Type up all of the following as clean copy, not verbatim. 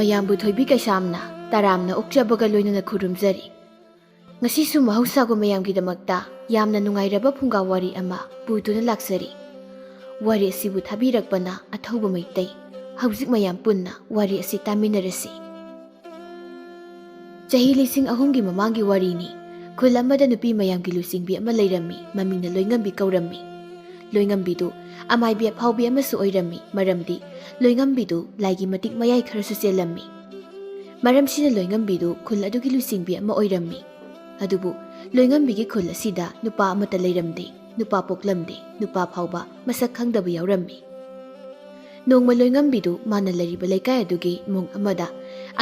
ꯃꯌꯥꯝꯕꯨ ꯊꯣꯏꯕꯤ ꯀꯩꯁꯥꯝꯅ ꯇꯔꯥꯝꯅ ꯑꯣꯛꯆꯕꯒ ꯂꯣꯏꯅꯅ ꯈꯨꯔꯨꯝꯖꯔꯤ꯫ ꯉꯁꯤꯁꯨ ꯃꯍꯧꯁꯥꯒꯨꯝ ꯃꯌꯥꯝꯒꯤꯗꯃꯛꯇ ꯌꯥꯝꯅ ꯅꯨꯡꯉꯥꯏꯔꯕ ꯐꯨꯡꯒꯥ ꯋꯥꯔꯤ ꯑꯃ ꯄꯨꯗꯨꯅ ꯂꯥꯛꯆꯔꯤ꯫ ꯋꯥꯔꯤ ꯑꯁꯤꯕꯨ ꯊꯥꯕꯤꯔꯛꯄꯅ ꯑꯊꯧꯕ ꯃꯩꯇꯩ꯫ ꯍꯧꯖꯤꯛ ꯃꯌꯥꯝ ꯄꯨꯟꯅ ꯋꯥꯔꯤ ꯑꯁꯤ ꯇꯥꯃꯤꯟꯅꯔꯁꯤ꯫ ꯆꯍꯤ 2000ꯒꯤ ꯃꯃꯥꯡꯒꯤ ꯋꯥꯔꯤꯅꯤ꯫ ꯈꯨꯜ ꯑꯃꯗ ꯅꯨꯄꯤ ꯃꯌꯥꯝꯒꯤ ꯂꯨꯆꯤꯡꯕꯤ ꯑꯃ ꯂꯩꯔꯝꯃꯤ꯫ ꯃꯃꯤꯡꯅ ꯂꯣꯏꯉꯝꯕꯤ ꯀꯧꯔꯝꯃꯤ꯫ ꯂꯣꯏꯉꯝꯕꯤꯗꯨ ꯑꯃꯥꯏꯕꯤ ꯑꯐꯥꯎꯕꯤ ꯑꯃꯁꯨ ꯑꯣꯏꯔꯝꯃꯤ꯫ ꯃꯔꯝꯗꯤ ꯂꯣꯏꯉꯝꯕꯤꯗꯨ ꯂꯥꯏꯒꯤ ꯃꯇꯤꯛ ꯃꯌꯥꯏ ꯈꯔꯁꯨ ꯆꯦꯜꯂꯝꯃꯤ꯫ ꯃꯔꯝꯁꯤꯅ ꯂꯣꯏꯉꯝꯕꯤꯗꯨ ꯈꯨꯜ ꯑꯗꯨꯒꯤ ꯂꯨꯆꯤꯡꯕꯤ ꯑꯃ ꯑꯣꯏꯔꯝꯃꯤ꯫ ꯑꯗꯨꯕꯨ ꯂꯣꯏꯉꯝꯕꯤꯒꯤ ꯈꯨꯜ ꯑꯁꯤꯗ ꯅꯨꯄꯥ ꯑꯃꯠꯇ ꯂꯩꯔꯝꯗꯦ꯫ ꯅꯨꯄꯥ ꯄꯣꯛꯂꯝꯗꯦ꯫ ꯅꯨꯄా ꯐꯥꯎꯕ ꯃꯁꯛ ꯈꯪꯗꯕ ꯌꯥꯎꯔꯝꯃꯤ꯫ ꯅꯣꯡꯃ ꯂꯣꯏꯉꯝꯕꯤꯗꯨ ꯃꯥꯅ ꯂꯩꯔꯤꯕ ꯂꯩꯀꯥꯏ ꯑꯗꯨꯒꯤ ꯏꯃꯨꯡ ꯑꯃꯗ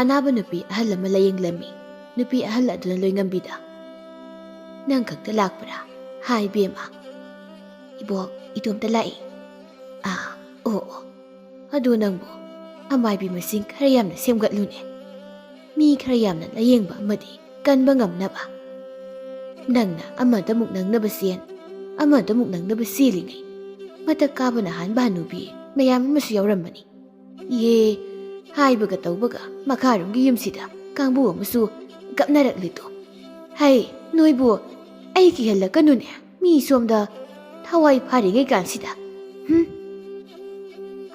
ꯑꯅꯥꯕ ꯅꯨꯄꯤ ꯑꯍꯜ ꯑꯃ ꯂꯥꯌꯦꯡꯂꯝꯃꯤ꯫ ꯅꯨꯄꯤ ꯑꯍꯜ ꯑꯗꯨꯅ ꯂꯣꯏꯉꯝꯕꯤꯗ "ꯅꯪ ꯈꯛꯇ ꯂꯥꯛꯄ꯭ꯔꯥ? ꯍꯥꯏ ꯏꯕꯦꯝꯃ." "ꯏꯕꯣꯛ, ꯏꯇꯣꯝꯇ ꯂꯥꯛꯏ." "ꯑꯣ, ꯑꯗꯨ ꯅꯪꯕꯨ ꯑꯃꯥꯏꯕꯤ ꯃꯁꯤꯡ ꯈꯔ ꯌꯥꯝꯅ ꯁꯦꯝꯒꯠꯂꯨꯅꯦ꯫ ꯃꯤ ꯈꯔ ꯌꯥꯝꯅ ꯂꯥꯌꯦꯡꯕ ꯑꯃꯗꯤ ꯀꯟꯕ ꯉꯝꯅꯕ꯫ ꯅꯪꯅ ꯑꯃꯗꯃꯨꯛ ꯅꯪꯅꯕ ꯆꯦꯟ, ꯑꯃꯗꯃꯨꯛ ꯅꯪꯅꯕ ꯆꯦꯜꯂꯤꯉꯩ ꯃꯊꯛ ꯀꯥꯕꯅ ꯍꯥꯟꯕ ꯍꯅꯨꯕꯤ ꯃꯌꯥꯝ ꯑꯃꯁꯨ ꯌꯥꯎꯔꯝꯃꯅꯤ꯫ ꯏꯍꯦ, ꯍꯥꯏꯕꯒ ꯇꯧꯕꯒ ꯃꯈꯥꯔꯣꯝꯒꯤ ꯌꯨꯝꯁꯤꯗ ꯀꯥꯡꯕꯨ ꯑꯃꯁꯨ ꯀꯞꯅꯔꯛꯂꯤꯗꯣ꯫ ꯍꯩ, ꯅꯣꯏꯕꯨ ꯑꯩ ꯀꯤꯍꯜꯂꯛꯀꯅꯨꯅꯦ꯫ ꯃꯤ ꯁꯣꯝꯗ ꯊꯋꯥꯏ ꯐꯥꯔꯤꯉꯩ ꯀꯥꯟꯁꯤꯗ."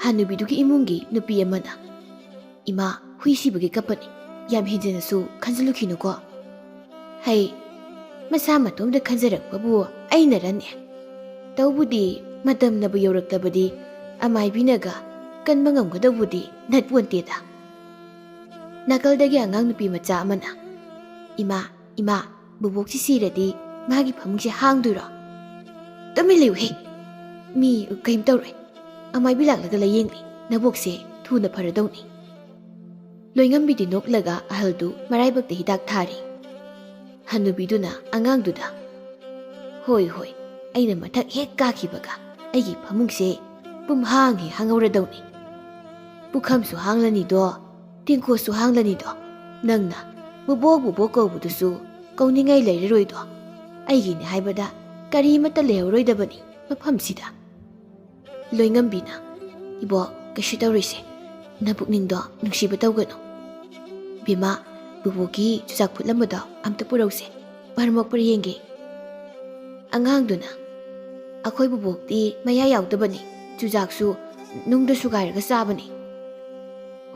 ꯍꯅꯨꯕꯤꯗꯨꯒꯤ ꯏꯃꯨꯡꯒꯤ ꯅꯨꯄꯤ ꯑꯃꯅ "ꯏꯃꯥ, ꯍꯨꯏ ꯁꯤꯕꯒꯤ ꯀꯞꯄꯅꯤ. ꯌꯥꯝ ꯍꯦꯟꯖꯤꯟꯅꯁꯨ ꯈꯟꯖꯤꯜꯂꯨꯈꯤꯅꯨꯀꯣ." "ꯍꯩ, ꯃꯁꯥ ꯃꯇꯣꯝꯗ ꯈꯟꯖꯔꯛꯄꯕꯨ ꯑꯩꯅꯔꯅꯦ? ꯇꯧꯕꯨꯗꯤ ꯃꯇꯝꯅꯕꯨ ꯌꯧꯔꯛꯂꯕꯗꯤ ꯑꯃꯥꯏꯕꯤꯅꯒ ꯀꯟꯕ ꯉꯝꯒꯗꯧꯕꯗꯤ ꯅꯠꯄꯣꯟꯇꯦꯗ." ꯅꯥꯀꯜꯗꯒꯤ ꯑꯉꯥꯡ ꯅꯨꯄꯤ ꯃꯆꯥ ꯑꯃꯅ "ꯏꯃꯥ, ꯕꯨꯕꯣꯛꯁꯤ ꯁꯤꯔꯗꯤ ꯃꯥꯒꯤ ꯐꯃꯨꯡꯁꯦ ꯍꯥꯡꯗꯣꯏꯔꯣ?" "ꯇꯨꯃꯤꯟ ꯂꯩꯌꯨꯍꯦ! ꯃꯤ ꯀꯩꯝ ꯇꯧꯔꯣꯏ. ꯑꯃꯥꯏꯕꯤ ꯂꯥꯛꯂꯒ ꯂꯥꯌꯦꯡꯂꯤ. ꯅꯕꯣꯛꯁꯦ ꯊꯨꯅ ꯐꯔꯗꯧꯅꯤ." ꯂꯣꯏꯉꯝꯕꯤꯗꯤ ꯅꯣꯛꯂꯒ ꯑꯍꯜꯗꯨ ꯃꯔꯥꯏꯕꯛꯇ ꯍꯤꯗꯥꯛ ꯊꯥꯔꯤ꯫ ꯍꯅꯨꯕꯤꯗꯨꯅ ꯑꯉꯥꯡꯗꯨꯗ "ꯍꯣꯏ, ꯑꯩꯅ ꯃꯊꯛ ꯍꯦꯛ ꯀꯥꯈꯤꯕꯒ ꯑꯩꯒꯤ ꯐꯃꯨꯡꯁꯦ ꯄꯨꯝꯍꯥꯡ ꯍꯦꯛ ꯍꯥꯡꯍꯧꯔꯗꯧꯅꯤ. ꯄꯨꯈꯝꯁꯨ ꯍꯥꯡꯂꯅꯤꯗꯣ, ꯇꯦꯡꯀꯣꯠꯁꯨ ꯍꯥꯡꯂꯅꯤꯗꯣ. ꯅꯪꯅ ꯕꯨꯕꯣꯛ ꯀꯧꯕꯗꯨꯁꯨ ꯀꯧꯅꯤꯡꯉꯥꯏ ꯂꯩꯔꯔꯣꯏꯗꯣ. ꯑꯩꯒꯤꯅꯦ ꯍꯥꯏꯕꯗ ꯀꯔꯤꯃꯠꯇ ꯂꯩꯍꯧꯔꯣꯏꯗꯕꯅꯤ ꯃꯐꯝꯁꯤꯗ." ꯂꯣꯏꯉꯝꯕꯤꯅ "ꯏꯕꯣꯛ, ꯀꯩꯁꯨ ꯇꯧꯔꯣꯏꯁꯦ. ꯅꯄꯨꯛꯅꯤꯡꯗꯣ ꯅꯨꯡꯁꯤꯕ ꯇꯧꯒꯅꯨ. ꯕꯦꯝꯃ, ꯕꯨꯕꯣꯛꯀꯤ ꯆꯨꯖꯥꯛ ꯐꯨꯠꯂꯝꯕꯗꯣ ꯑꯝꯇ ꯄꯨꯔꯧꯁꯦ. ꯄꯔꯃꯛꯄ꯭ꯔ ꯌꯦꯡꯒꯦ." ꯑꯉꯥꯡꯗꯨꯅ "ꯑꯩꯈꯣꯏ ꯕꯨꯕꯣꯛꯇꯤ ꯃꯌꯥ ꯌꯥꯎꯗꯕꯅꯤ. ꯆꯨꯖꯥꯛꯁꯨ ꯅꯨꯡꯗ ꯁꯨꯒꯥꯏꯔꯒ ꯆꯥꯕꯅꯤ."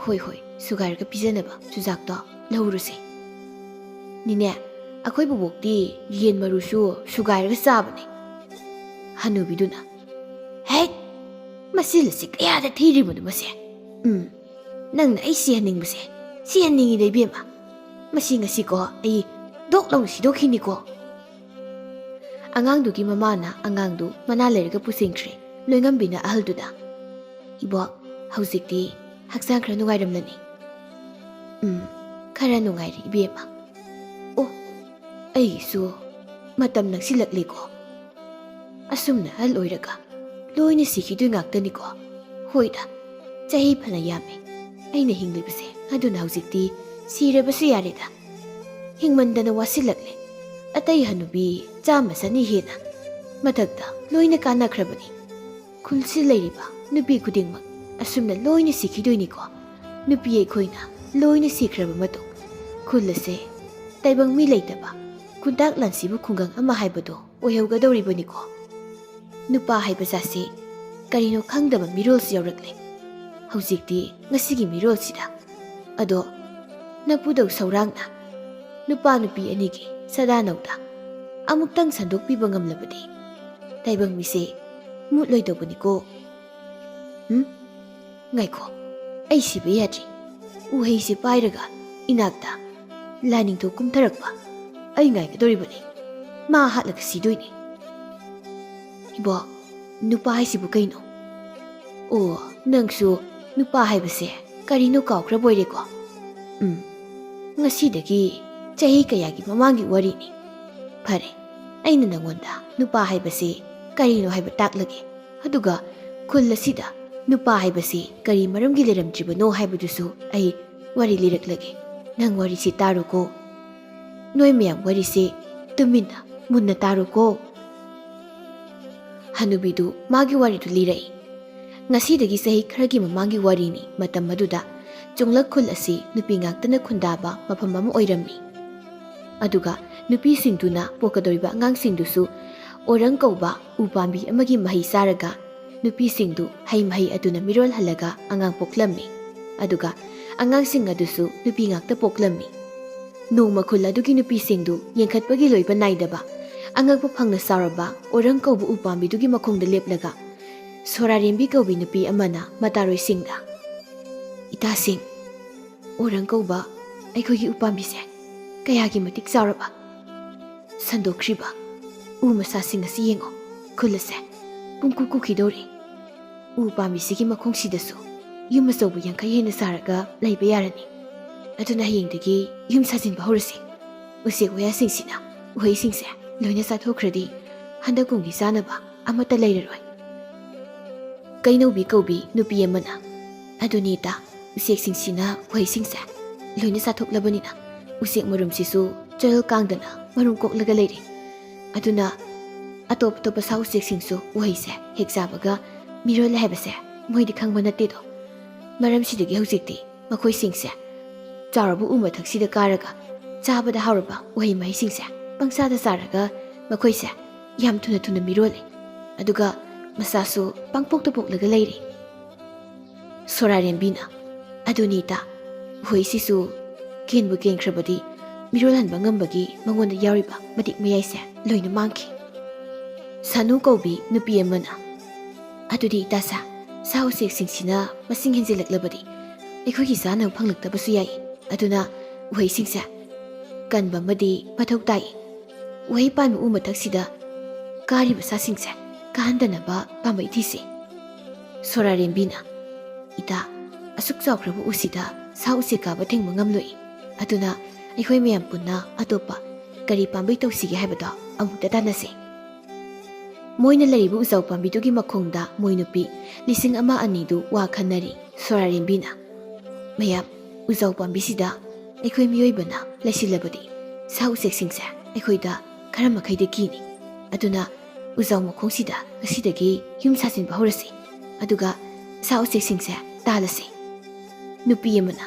"ꯍꯣꯏ, ꯁꯨꯒꯥꯏꯔꯒ ꯄꯤꯖꯅꯕ ꯆꯨꯖꯥꯛꯇꯣ ꯂꯧꯔꯨꯁꯦ." "ꯅꯤꯅꯦ, ꯑꯩꯈꯣꯏ ꯕꯨꯕꯣꯛꯇꯤ ꯌꯦꯟ ꯃꯔꯨꯁꯨ ꯁꯨꯒꯥꯏꯔꯒ ꯆꯥꯕꯅꯤ." ꯍꯅꯨꯕꯤꯗꯨꯅ "ꯍꯦꯛ, ꯃꯆꯤꯜ ꯑꯁꯤ ꯀꯌꯥꯗ ꯊꯤꯔꯤꯕꯅꯣ ꯃꯁꯦ? ꯅꯪꯅ ꯑꯩ ꯁꯤꯍꯟꯅꯤꯡꯕꯁꯦ ꯁꯤꯍꯟꯅꯤꯡꯉꯤꯗ ꯏꯕꯦꯝꯃ. ꯃꯁꯤ ꯉꯁꯤꯀꯣ ꯑꯩ ꯗꯣꯛ ꯂꯥꯎꯅ ꯁꯤꯗꯣꯛꯈꯤꯅꯤꯀꯣ." ꯑꯉꯥꯡꯗꯨꯒꯤ ꯃꯃꯥꯅ ꯑꯉꯥꯡꯗꯨ ꯃꯅꯥ ꯂꯩꯔꯒ ꯄꯨꯁꯤꯟꯈ꯭ꯔꯦ꯫ ꯂꯣꯏꯉꯝꯕꯤꯅ ꯑꯍꯜꯗꯨꯗ "ꯏꯕꯣꯛ, ꯍꯧꯖꯤꯛꯇꯤ ꯍꯛꯆꯥꯡ ꯈꯔ ꯅꯨꯡꯉꯥꯏꯔꯝꯂꯅꯤ?" "ꯈꯔ ꯅꯨꯡꯉꯥꯏꯔꯤ ꯏꯕꯦꯝꯃ." "ꯑꯣ, ꯑꯩꯒꯤꯁꯨ ꯃꯇꯝ ꯅꯛꯁꯤꯜꯂꯛꯂꯦꯀꯣ. ꯑꯁꯨꯝꯅ ꯑꯍꯜ ꯑꯣꯏꯔꯒ ꯂꯣꯏꯅ ꯁꯤꯈꯤꯗꯣꯏ ꯉꯥꯛꯇꯅꯤꯀꯣ." "ꯍꯣꯏꯗ, ꯆꯍꯤ ꯐꯅ ꯌꯥꯝꯃꯦ ꯑꯩꯅ ꯍꯤꯡꯂꯤꯕꯁꯦ. ꯑꯗꯨꯅ ꯍꯧꯖꯤꯛꯇꯤ ꯁꯤꯔꯕꯁꯨ ꯌꯥꯔꯦꯗ. ꯍꯤꯡꯃꯟꯗꯅ ꯋꯥꯁꯤꯜꯂꯛꯂꯦ. ꯑꯇꯩ ꯍꯅꯨꯕꯤ 100-100 ꯍꯦꯟꯅ ꯃꯊꯛꯇ ꯂꯣꯏꯅ ꯀꯥꯟꯅꯈ꯭ꯔꯕꯅꯤ. ꯈꯨꯜꯁꯤ ꯂꯩꯔꯤꯕ ꯅꯨꯄꯤ ꯈꯨꯗꯤꯡꯃꯛ ꯑꯁꯨꯝꯅ ꯂꯣꯏꯅ ꯁꯤꯈꯤꯗꯣꯏꯅꯤꯀꯣ. ꯅꯨꯄꯤ ꯑꯩꯈꯣꯏꯅ ꯂꯣꯏꯅ ꯁꯤꯈ꯭ꯔꯕ ꯃꯇꯨꯡ ꯈꯨꯜ ꯑꯁꯦ ꯇꯥꯏꯕꯪ ꯃꯤ ꯂꯩꯇꯕ ꯈꯨꯟꯇꯥꯛ ꯂꯥꯟꯁꯤꯕ ꯈꯨꯡꯒꯪ ꯑꯃ ꯍꯥꯏꯕꯗꯣ ꯑꯣꯏꯍꯧꯒꯗꯧꯔꯤꯕꯅꯤꯀꯣ. ꯅꯨꯄꯥ ꯍꯥꯏꯕ ꯖꯥꯠꯁꯤ ꯀꯔꯤꯅꯣ ꯈꯪꯗꯕ ꯃꯤꯔꯣꯜꯁꯨ ꯌꯥꯎꯔꯛꯂꯦ ꯍꯧꯖꯤꯛꯇꯤ ꯉꯁꯤꯒꯤ ꯃꯤꯔꯣꯜꯁꯤꯗ. ꯑꯗꯣ ꯅꯄꯨꯗꯧ ꯁꯧꯔꯥꯡꯅ ꯅꯨꯄꯥ ꯅꯨꯄꯤ ꯑꯅꯤꯒꯤ ꯁꯗꯥꯅꯧꯗ ꯑꯃꯨꯛꯇꯪ ꯁꯟꯗꯣꯛꯄꯤꯕ ꯉꯝꯂꯕꯗꯤ ꯇꯥꯏꯕꯪ ꯃꯤꯁꯦ ꯃꯨꯠꯂꯣꯏꯗꯧꯕꯅꯤꯀꯣ." "ꯉꯥꯏꯈꯣ, ꯑꯩ ꯁꯤꯕ ꯌꯥꯗ꯭ꯔꯤ. ꯎꯍꯩꯁꯦ ꯄꯥꯏꯔꯒ ꯏꯅꯥꯛꯇ ꯂꯥꯏꯅꯤꯡꯊꯧ ꯀꯨꯝꯊꯔꯛꯄ ꯑꯩ ꯉꯥꯏꯒꯗꯧꯔꯤꯕꯅꯤ. ꯃꯥ ꯍꯥꯠꯂꯒ ꯁꯤꯗꯣꯏꯅꯤ." "ꯏꯕꯣꯛ, ꯅꯨꯄꯥ ꯍꯥꯏꯁꯤꯕꯨ ꯀꯩꯅꯣ? ꯑꯣ, ꯅꯪꯁꯨ ꯅꯨꯄꯥ ꯍꯥꯏꯕꯁꯦ ꯀꯔꯤꯅꯣ ꯀꯥꯎꯈ꯭ꯔꯕꯣꯏꯔꯦꯀꯣ? ꯉꯁꯤꯗꯒꯤ ꯆꯍꯤ ꯀꯌꯥꯒꯤ ꯃꯃꯥꯡꯒꯤ ꯋꯥꯔꯤꯅꯤ. ꯐꯔꯦ, ꯑꯩꯅ ꯅꯪꯉꯣꯟꯗ ꯅꯨꯄꯥ ꯍꯥꯏꯕꯁꯤ ꯀꯔꯤꯅꯣ ꯍꯥꯏꯕ ꯇꯥꯛꯂꯒꯦ. ꯑꯗꯨꯒ ꯈꯨꯜ ꯑꯁꯤꯗ ꯅꯨꯄꯥ ꯍꯥꯏꯕꯁꯤ ꯀꯔꯤ ꯃꯔꯝꯒꯤ ꯂꯩꯔꯝꯗ꯭ꯔꯤꯕꯅꯣ ꯍꯥꯏꯕꯗꯨꯁꯨ ꯑꯩ ꯋꯥꯔꯤ ꯂꯤꯔꯛꯂꯒꯦ. ꯅꯪ ꯋꯥꯔꯤꯁꯤ ꯇꯥꯔꯣꯀꯣ. ꯅꯣꯏ ꯃꯌꯥꯝ ꯋꯥꯔꯤꯁꯤ ꯇꯨꯃꯤꯟꯅ ꯃꯨꯟꯅ ꯇꯥꯔꯣꯀꯣ." ꯍꯅꯨꯕꯤꯗꯨ ꯃꯥꯒꯤ ꯋꯥꯔꯤꯗꯨ ꯂꯤꯔꯛꯏ꯫ ꯉꯁꯤꯗꯒꯤ ꯆꯍꯤ ꯈꯔꯒꯤ ꯃꯃꯥꯡꯒꯤ ꯋꯥꯔꯤꯅꯤ꯫ ꯃꯇꯝ ꯑꯗꯨꯗ ꯆꯣꯡꯂꯛ ꯈꯨꯜ ꯑꯁꯤ ꯅꯨꯄꯤ ꯉꯥꯛꯇꯅ ꯈꯨꯟꯗꯥꯕ ꯃꯐꯝ ꯑꯃ ꯑꯣꯏꯔꯝꯃꯤ꯫ ꯑꯗꯨꯒ ꯅꯨꯄꯤꯁꯤꯡꯗꯨꯅ ꯄꯣꯛꯀꯗꯧꯔꯤꯕ ꯑꯉꯥꯡꯁꯤꯡꯗꯨꯁꯨ ꯑꯣꯔꯪ ꯀꯧꯕ ꯎ ꯄꯥꯝꯕꯤ ꯑꯃꯒꯤ ꯃꯍꯩ ꯆꯥꯔꯒ ꯅꯨꯄꯤꯁꯤꯡꯗꯨ ꯍꯩ ꯃꯍꯩ ꯑꯗꯨꯅ ꯃꯤꯔꯣꯜꯍꯜꯂꯒ ꯑꯉꯥꯡ ꯄꯣꯛꯂꯝꯃꯤ꯫ ꯑꯗꯨꯒ ꯑꯉꯥꯡꯁꯤꯡ ꯑꯗꯨꯁꯨ ꯅꯨꯄꯤ ꯉꯥꯛꯇ ꯄꯣꯛꯂꯝꯃꯤ꯫ ꯅꯣꯡꯃ ꯈꯨꯜ ꯑꯗꯨꯒꯤ ꯅꯨꯄꯤꯁꯤꯡꯗꯨ ꯌꯦꯡꯈꯠꯄꯒꯤ ꯂꯣꯏꯕ ꯅꯥꯏꯗꯕ ꯑꯉꯛꯄ ꯐꯪꯅ ꯆꯥꯎꯔꯕ ꯑꯣꯔꯪ ꯀꯧꯕ ꯎ ꯄꯥꯝꯕꯤꯗꯨꯒꯤ ꯃꯈꯣꯡꯗ ꯂꯦꯞꯂꯒ ꯁꯣꯔꯥꯔꯦꯝꯕꯤ ꯀꯧꯕꯤ ꯅꯨꯄꯤ ꯑꯃꯅ ꯃꯇꯥꯔꯣꯏꯁꯤꯡꯗ "ꯏꯇꯥꯁꯤꯡ, ꯑꯣꯔꯪ ꯀꯧꯕ ꯑꯩꯈꯣꯏꯒꯤ ꯎꯄꯥꯝꯕꯤꯁꯦ ꯀꯌꯥꯒꯤ ꯃꯇꯤꯛ ꯆꯥꯎꯔꯕ ꯁꯟꯗꯣꯛꯈ꯭ꯔꯤꯕ ꯎ ꯃꯁꯥꯁꯤꯡ ꯑꯁꯤ ꯌꯦꯡꯉꯣ꯫ ꯈꯨꯜ ꯑꯁꯦ ꯄꯨꯡꯀꯨ ꯀꯨꯈꯤꯗꯧꯔꯤ꯫ ꯎ ꯄꯥꯝꯕꯤꯁꯤꯒꯤ ꯃꯈꯣꯡꯁꯤꯗꯁꯨ ꯌꯨꯝ ꯑꯆꯧꯕ 50 ꯍꯦꯟꯅ ꯁꯥꯔꯒ ꯂꯩꯕ ꯌꯥꯔꯅꯤ꯫ ꯑꯗꯨꯅ ꯍꯌꯦꯡꯗꯒꯤ ꯌꯨꯝ ꯁꯥꯖꯤꯟꯕ ꯍꯧꯔꯁꯤ꯫ ꯎꯆꯦꯛ ꯋꯥꯌꯥꯁꯤꯡꯁꯤꯅ ꯎꯍꯩꯁꯤꯡꯁꯦ ꯂꯣꯏꯅ ꯆꯥꯊꯣꯛꯈ꯭ꯔꯗꯤ ꯍꯟꯗꯛ ꯀꯨꯝꯒꯤ ꯆꯥꯅꯕ ꯑꯃꯠꯇ ꯂꯩꯔꯔꯣꯏ"꯫ ꯀꯩꯅꯧꯕꯤ ꯀꯧꯕꯤ ꯅꯨꯄꯤ ꯑꯃꯅ "ꯑꯗꯨꯅꯤ ꯏꯇꯥ, ꯎꯆꯦꯛꯁꯤꯡꯁꯤꯅ ꯎꯍꯩꯁꯤꯡꯁꯦ ꯂꯣꯏꯅ ꯆꯥꯊꯣꯛꯂꯕꯅꯤꯅ ꯎꯆꯦꯛ ꯃꯔꯨꯝꯁꯤꯁꯨ ꯆꯔꯜ ꯀꯥꯡꯗꯅ ꯃꯔꯨꯝ ꯀꯣꯛꯂꯒ ꯂꯩꯔꯦ꯫ ꯑꯗꯨꯅ ꯑꯇꯣꯞ ꯑꯇꯣꯞꯄ ꯁꯥ ꯎꯆꯦꯛꯁꯤꯡꯁꯨ ꯎꯍꯩꯁꯦ ꯍꯦꯛ ꯆꯥꯕꯒ ꯃꯤꯔꯣꯜꯂꯦ ꯍꯥꯏꯕꯁꯦ ꯃꯣꯏꯗꯤ ꯈꯪꯕ ꯅꯠꯇꯦꯗꯣ꯫ ꯃꯔꯝꯁꯤꯗꯒꯤ ꯍꯧꯖꯤꯛꯇꯤ ꯃꯈꯣꯏꯁꯤꯡꯁꯦ ꯆꯥꯎꯔꯕ ꯎ ꯃꯊꯛꯁꯤꯗ ꯀꯥꯔꯒ ꯆꯥꯕꯗ ꯍꯥꯎꯔꯕ ꯎꯍꯩ ꯃꯍꯩꯁꯤꯡꯁꯦ ꯄꯪꯆꯥꯗ ꯆꯥꯔꯒ ꯃꯈꯣꯏꯁꯦ ꯌꯥꯝ ꯊꯨꯅ ꯊꯨꯅ ꯃꯤꯔꯣꯜꯂꯦ꯫ ꯑꯗꯨꯒ ꯃꯆꯥꯁꯨ ꯄꯪꯄꯣꯛꯇ ꯄꯣꯛꯂꯒ ꯂꯩꯔꯦ"꯫ ꯁꯣꯔꯥꯔꯦꯝꯕꯤꯅ "ꯑꯗꯨꯅꯤ ꯏꯇꯥ, ꯎꯍꯩꯁꯤꯁꯨ ꯀꯦꯟꯕꯨ ꯀꯦꯟꯈ꯭ꯔꯕꯗꯤ ꯃꯤꯔꯣꯜꯍꯟꯕ ꯉꯝꯕꯒꯤ ꯃꯉꯣꯟꯗ ꯌꯥꯎꯔꯤꯕ ꯃꯇꯤꯛ ꯃꯌꯥꯏꯁꯦ ꯂꯣꯏꯅ ꯃꯥꯡꯈꯤ"꯫ ꯁꯥꯅꯨ ꯀꯧꯕꯤ ꯅꯨꯄꯤ ꯑꯃꯅ "ꯑꯗꯨꯗꯤ ꯏꯇꯥꯁꯥ, ꯁꯥ ꯎꯆꯦꯛꯁꯤꯡꯁꯤꯅ ꯃꯁꯤꯡ ꯍꯦꯟꯖꯤꯜꯂꯛꯂꯕꯗꯤ ꯑꯩꯈꯣꯏꯒꯤ ꯆꯥꯅꯕ ꯐꯪꯂꯛꯇꯕꯁꯨ ꯌꯥꯏ꯫ ꯑꯗꯨꯅ ꯎꯍꯩꯁꯤꯡꯁꯦ ꯀꯟꯕ ꯑꯃꯗꯤ ꯃꯊꯧ ꯇꯥꯏ꯫ ꯎꯍꯩ ꯄꯥꯟꯕ ꯎ ꯃꯊꯛꯁꯤꯗ ꯀꯥꯔꯤꯕ ꯁꯥꯁꯤꯡꯁꯦ ꯀꯥꯍꯟꯗꯅꯕ ꯄꯥꯝꯕꯩ ꯊꯤꯁꯤ"꯫ ꯁꯣꯔꯥꯔꯦꯝꯕꯤꯅ "ꯏꯇꯥ, ꯑꯁꯨꯛ ꯆꯥꯎꯈ꯭ꯔꯕ ꯎꯁꯤꯗ ꯁꯥ ꯎꯆꯦꯛ ꯀꯥꯕ ꯊꯤꯡꯕ ꯉꯝꯂꯣꯏ꯫ ꯑꯗꯨꯅ ꯑꯩꯈꯣꯏ ꯃꯌꯥꯝ ꯄꯨꯟꯅ ꯑꯇꯣꯞꯄ ꯀꯔꯤ ꯄꯥꯝꯕꯩ ꯇꯧꯁꯤꯒꯦ ꯍꯥꯏꯕꯗꯣ ꯑꯃꯨꯛꯇ ꯇꯥꯟꯅꯁꯤ"꯫ ꯃꯣꯏꯅ ꯂꯩꯔꯤꯕ ꯎꯖꯥꯎ ꯄꯥꯝꯕꯤꯗꯨꯒꯤ ꯃꯈꯣꯡꯗ ꯃꯣꯏ ꯅꯨꯄꯤ 1,200,000ꯗꯨ ꯋꯥ ꯈꯟꯅꯔꯤ꯫ ꯁꯣꯔꯥꯔꯦꯝꯕꯤꯅ "ꯃꯌꯥꯝ, ꯎꯖꯥꯎ ꯄꯥꯝꯕꯤꯁꯤꯗ ꯑꯩꯈꯣꯏ ꯃꯤꯑꯣꯏꯕꯅ ꯂꯩꯁꯤꯜꯂꯕꯗꯤ ꯁꯥ ꯎꯆꯦꯛꯁꯤꯡꯁꯦ ꯑꯩꯈꯣꯏꯗ ꯈꯔ ꯃꯈꯩꯗꯤ ꯀꯤꯅꯤ꯫ ꯑꯗꯨꯅ ꯎꯖꯥꯎ ꯃꯈꯣꯡꯁꯤꯗ ꯉꯁꯤꯗꯒꯤ ꯌꯨꯝ ꯁꯥꯖꯤꯟꯕ ꯍꯧꯔꯁꯤ꯫ ꯑꯗꯨꯒ ꯁꯥ ꯎꯆꯦꯛꯁꯤꯡꯁꯦ ꯇꯥꯜꯂꯁꯤ"꯫ ꯅꯨꯄꯤ ꯑꯃꯅ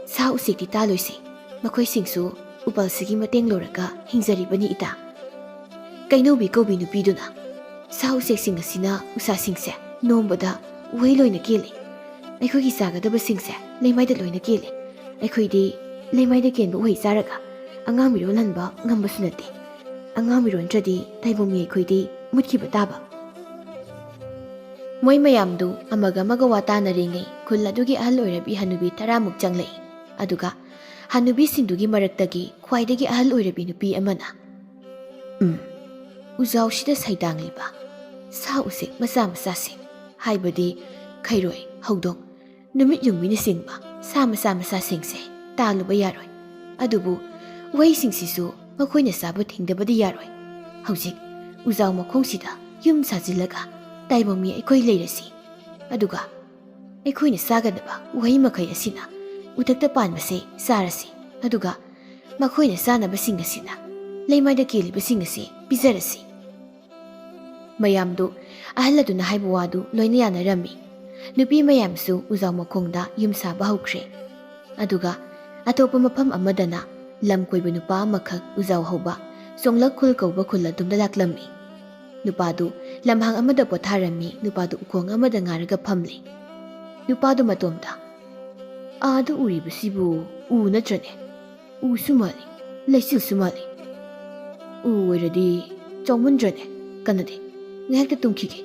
"ꯁꯥ ꯎꯆꯦꯛꯇꯤ ꯇꯥꯜꯂꯣꯏꯁꯤ꯫ ꯃꯈꯣꯏꯁꯤꯡꯁꯨ ꯎꯄꯥꯜꯁꯤꯒꯤ ꯃꯇꯦꯡ ꯂꯧꯔꯒ ꯍꯤꯡꯖꯔꯤꯕꯅꯤ ꯏꯇꯥ"꯫ ꯀꯩꯅꯧꯕꯤ ꯀꯧꯕꯤ ꯅꯨꯄꯤꯗꯨꯅ "ꯁꯥ ꯎꯆꯦꯛꯁꯤꯡ ꯑꯁꯤꯅ ꯎꯁꯥꯁꯤꯡꯁꯦ ꯅꯣꯡꯃꯗ ꯎꯍꯩ ꯂꯣꯏꯅ ꯀꯦꯜꯂꯤ꯫ ꯑꯩꯈꯣꯏꯒꯤ ꯆꯥꯒꯗꯕꯁꯤꯡꯁꯦ ꯂꯩꯃꯥꯏꯗ ꯂꯣꯏꯅ ꯀꯦꯜꯂꯤ꯫ ꯑꯩꯈꯣꯏꯗꯤ ꯂꯩꯃꯥꯏꯗ ꯀꯦꯟꯕ ꯎꯍꯩ ꯆꯥꯔꯒ ꯑꯉꯥꯡ ꯃꯤꯔꯣꯜꯍꯟꯕ ꯉꯝꯕꯁꯨ ꯅꯠꯇꯦ꯫ ꯑꯉꯥꯡ ꯃꯤꯔꯣꯟꯗ꯭ꯔꯗꯤ ꯇꯥꯏꯕꯪ ꯃꯤ ꯑꯩꯈꯣꯏꯗꯤ ꯃꯨꯠꯈꯤꯕ ꯇꯥꯕ"꯫ ꯃꯣꯏ ꯃꯌꯥꯝꯗꯨ ꯑꯃꯒ ꯑꯃꯒ ꯋꯥ ꯇꯥꯅꯔꯤꯉꯩ ꯈꯨꯜ ꯑꯗꯨꯒꯤ ꯑꯍꯜ ꯑꯣꯏꯔꯕꯤ ꯍꯅꯨꯕꯤ 10ꯃꯨꯛ ꯆꯪꯂꯛꯏ꯫ ꯑꯗꯨꯒ ꯍꯅꯨꯕꯤꯁꯤꯡꯗꯨꯒꯤ ꯃꯔꯛꯇꯒꯤ ꯈ꯭ꯋꯥꯏꯗꯒꯤ ꯑꯍꯜ ꯑꯣꯏꯔꯕꯤ ꯅꯨꯄꯤ ꯑꯃꯅ "ꯎꯖꯥꯎꯁꯤꯗ ꯁꯩꯗꯥꯡꯂꯤꯕ ꯁꯥ ꯎꯆꯦꯛ ꯃꯆꯥ ꯃꯆꯥꯁꯤꯡ, ꯍꯥꯏꯕꯗꯤ ꯈꯩꯔꯣꯏ, ꯍꯧꯗꯣꯡ, ꯅꯨꯃꯤꯠ ꯌꯨꯡꯕꯤꯅꯆꯤꯡꯕ ꯁꯥ ꯃꯆꯥ ꯃꯆꯥꯁꯤꯡꯁꯦ ꯇꯥꯜꯂꯨꯕ ꯌꯥꯔꯣꯏ꯫ ꯑꯗꯨꯕꯨ ꯎꯍꯩꯁꯤꯡꯁꯤꯁꯨ ꯃꯈꯣꯏꯅ ꯆꯥꯕ ꯊꯤꯡꯗꯕꯗꯤ ꯌꯥꯔꯣꯏ꯫ ꯍꯧꯖꯤꯛ ꯎꯖꯥꯎ ꯃꯈꯣꯡꯁꯤꯗ ꯌꯨꯝ ꯁꯥꯖꯤꯜꯂꯒ ꯇꯥꯏꯕꯪ ꯃꯤ ꯑꯩꯈꯣꯏ ꯂꯩꯔꯁꯤ꯫ ꯑꯗꯨꯒ ꯑꯩꯈꯣꯏꯅ ꯆꯥꯒꯗꯕ ꯎꯍꯩ ꯃꯈꯩ ꯑꯁꯤꯅ ꯎꯊꯛꯇ ꯄꯥꯟꯕꯁꯦ ꯆꯥꯔꯁꯤ꯫ ꯑꯗꯨꯒ ꯃꯈꯣꯏꯅ ꯆꯥꯅꯕꯁꯤꯡ ꯑꯁꯤꯅ ꯂꯩꯃꯥꯏꯗ ꯀꯦꯜꯂꯤꯕꯁꯤꯡ ꯑꯁꯤ ꯄꯤꯖꯔꯁꯤ"꯫ ꯃꯌꯥꯝꯗꯨ ꯑꯍꯜ ꯑꯗꯨꯅ ꯍꯥꯏꯕ ꯋꯥꯗꯨ ꯂꯣꯏꯅ ꯌꯥꯅꯔꯝꯃꯤ꯫ ꯅꯨꯄꯤ ꯃꯌꯥꯝꯁꯨ ꯎꯖꯥꯎ ꯃꯈꯣꯡꯗ ꯌꯨꯝ ꯁꯥꯕ ꯍꯧꯈ꯭ꯔꯦ꯫ ꯑꯗꯨꯒ ꯑꯇꯣꯞꯄ ꯃꯐꯝ ꯑꯃꯗꯅ ꯂꯝ ꯀꯣꯏꯕ ꯅꯨꯄꯥ ꯑꯃꯈꯛ ꯎꯖꯥꯎ ꯍꯧꯕ ꯆꯣꯡꯂꯛ ꯈꯨꯜ ꯀꯧꯕ ꯈꯨꯜ ꯑꯗꯨꯝꯗ ꯂꯥꯛꯂꯝꯃꯤ꯫ ꯅꯨꯄꯥꯗꯨ ꯂꯝꯍꯥꯡ ꯑꯃꯗ ꯄꯣꯊꯥꯔꯝꯃꯤ꯫ ꯅꯨꯄꯥꯗꯨ ꯎꯈꯣꯡ ꯑꯃꯗ ꯉꯥꯔꯒ ꯐꯝꯂꯤ꯫ ꯅꯨꯄꯥꯗꯨ ꯃꯇꯣꯝꯗ "ꯑꯥꯗ ꯎꯔꯤꯕꯁꯤꯕꯨ ꯎ ꯅꯠꯇ꯭ꯔꯅꯦ? ꯎꯁꯨ ꯃꯥꯜꯂꯤ, ꯂꯩꯆꯤꯜꯁꯨ ꯃꯥꯜꯂꯤ꯫ ꯎ ꯑꯣꯏꯔꯗꯤ ꯆꯥꯎꯃꯟꯗ꯭ꯔꯅꯦ? ꯀꯟꯅꯗꯦ, ꯉꯥꯏꯍꯥꯛꯇ ꯇꯨꯝꯈꯤꯒꯦ꯫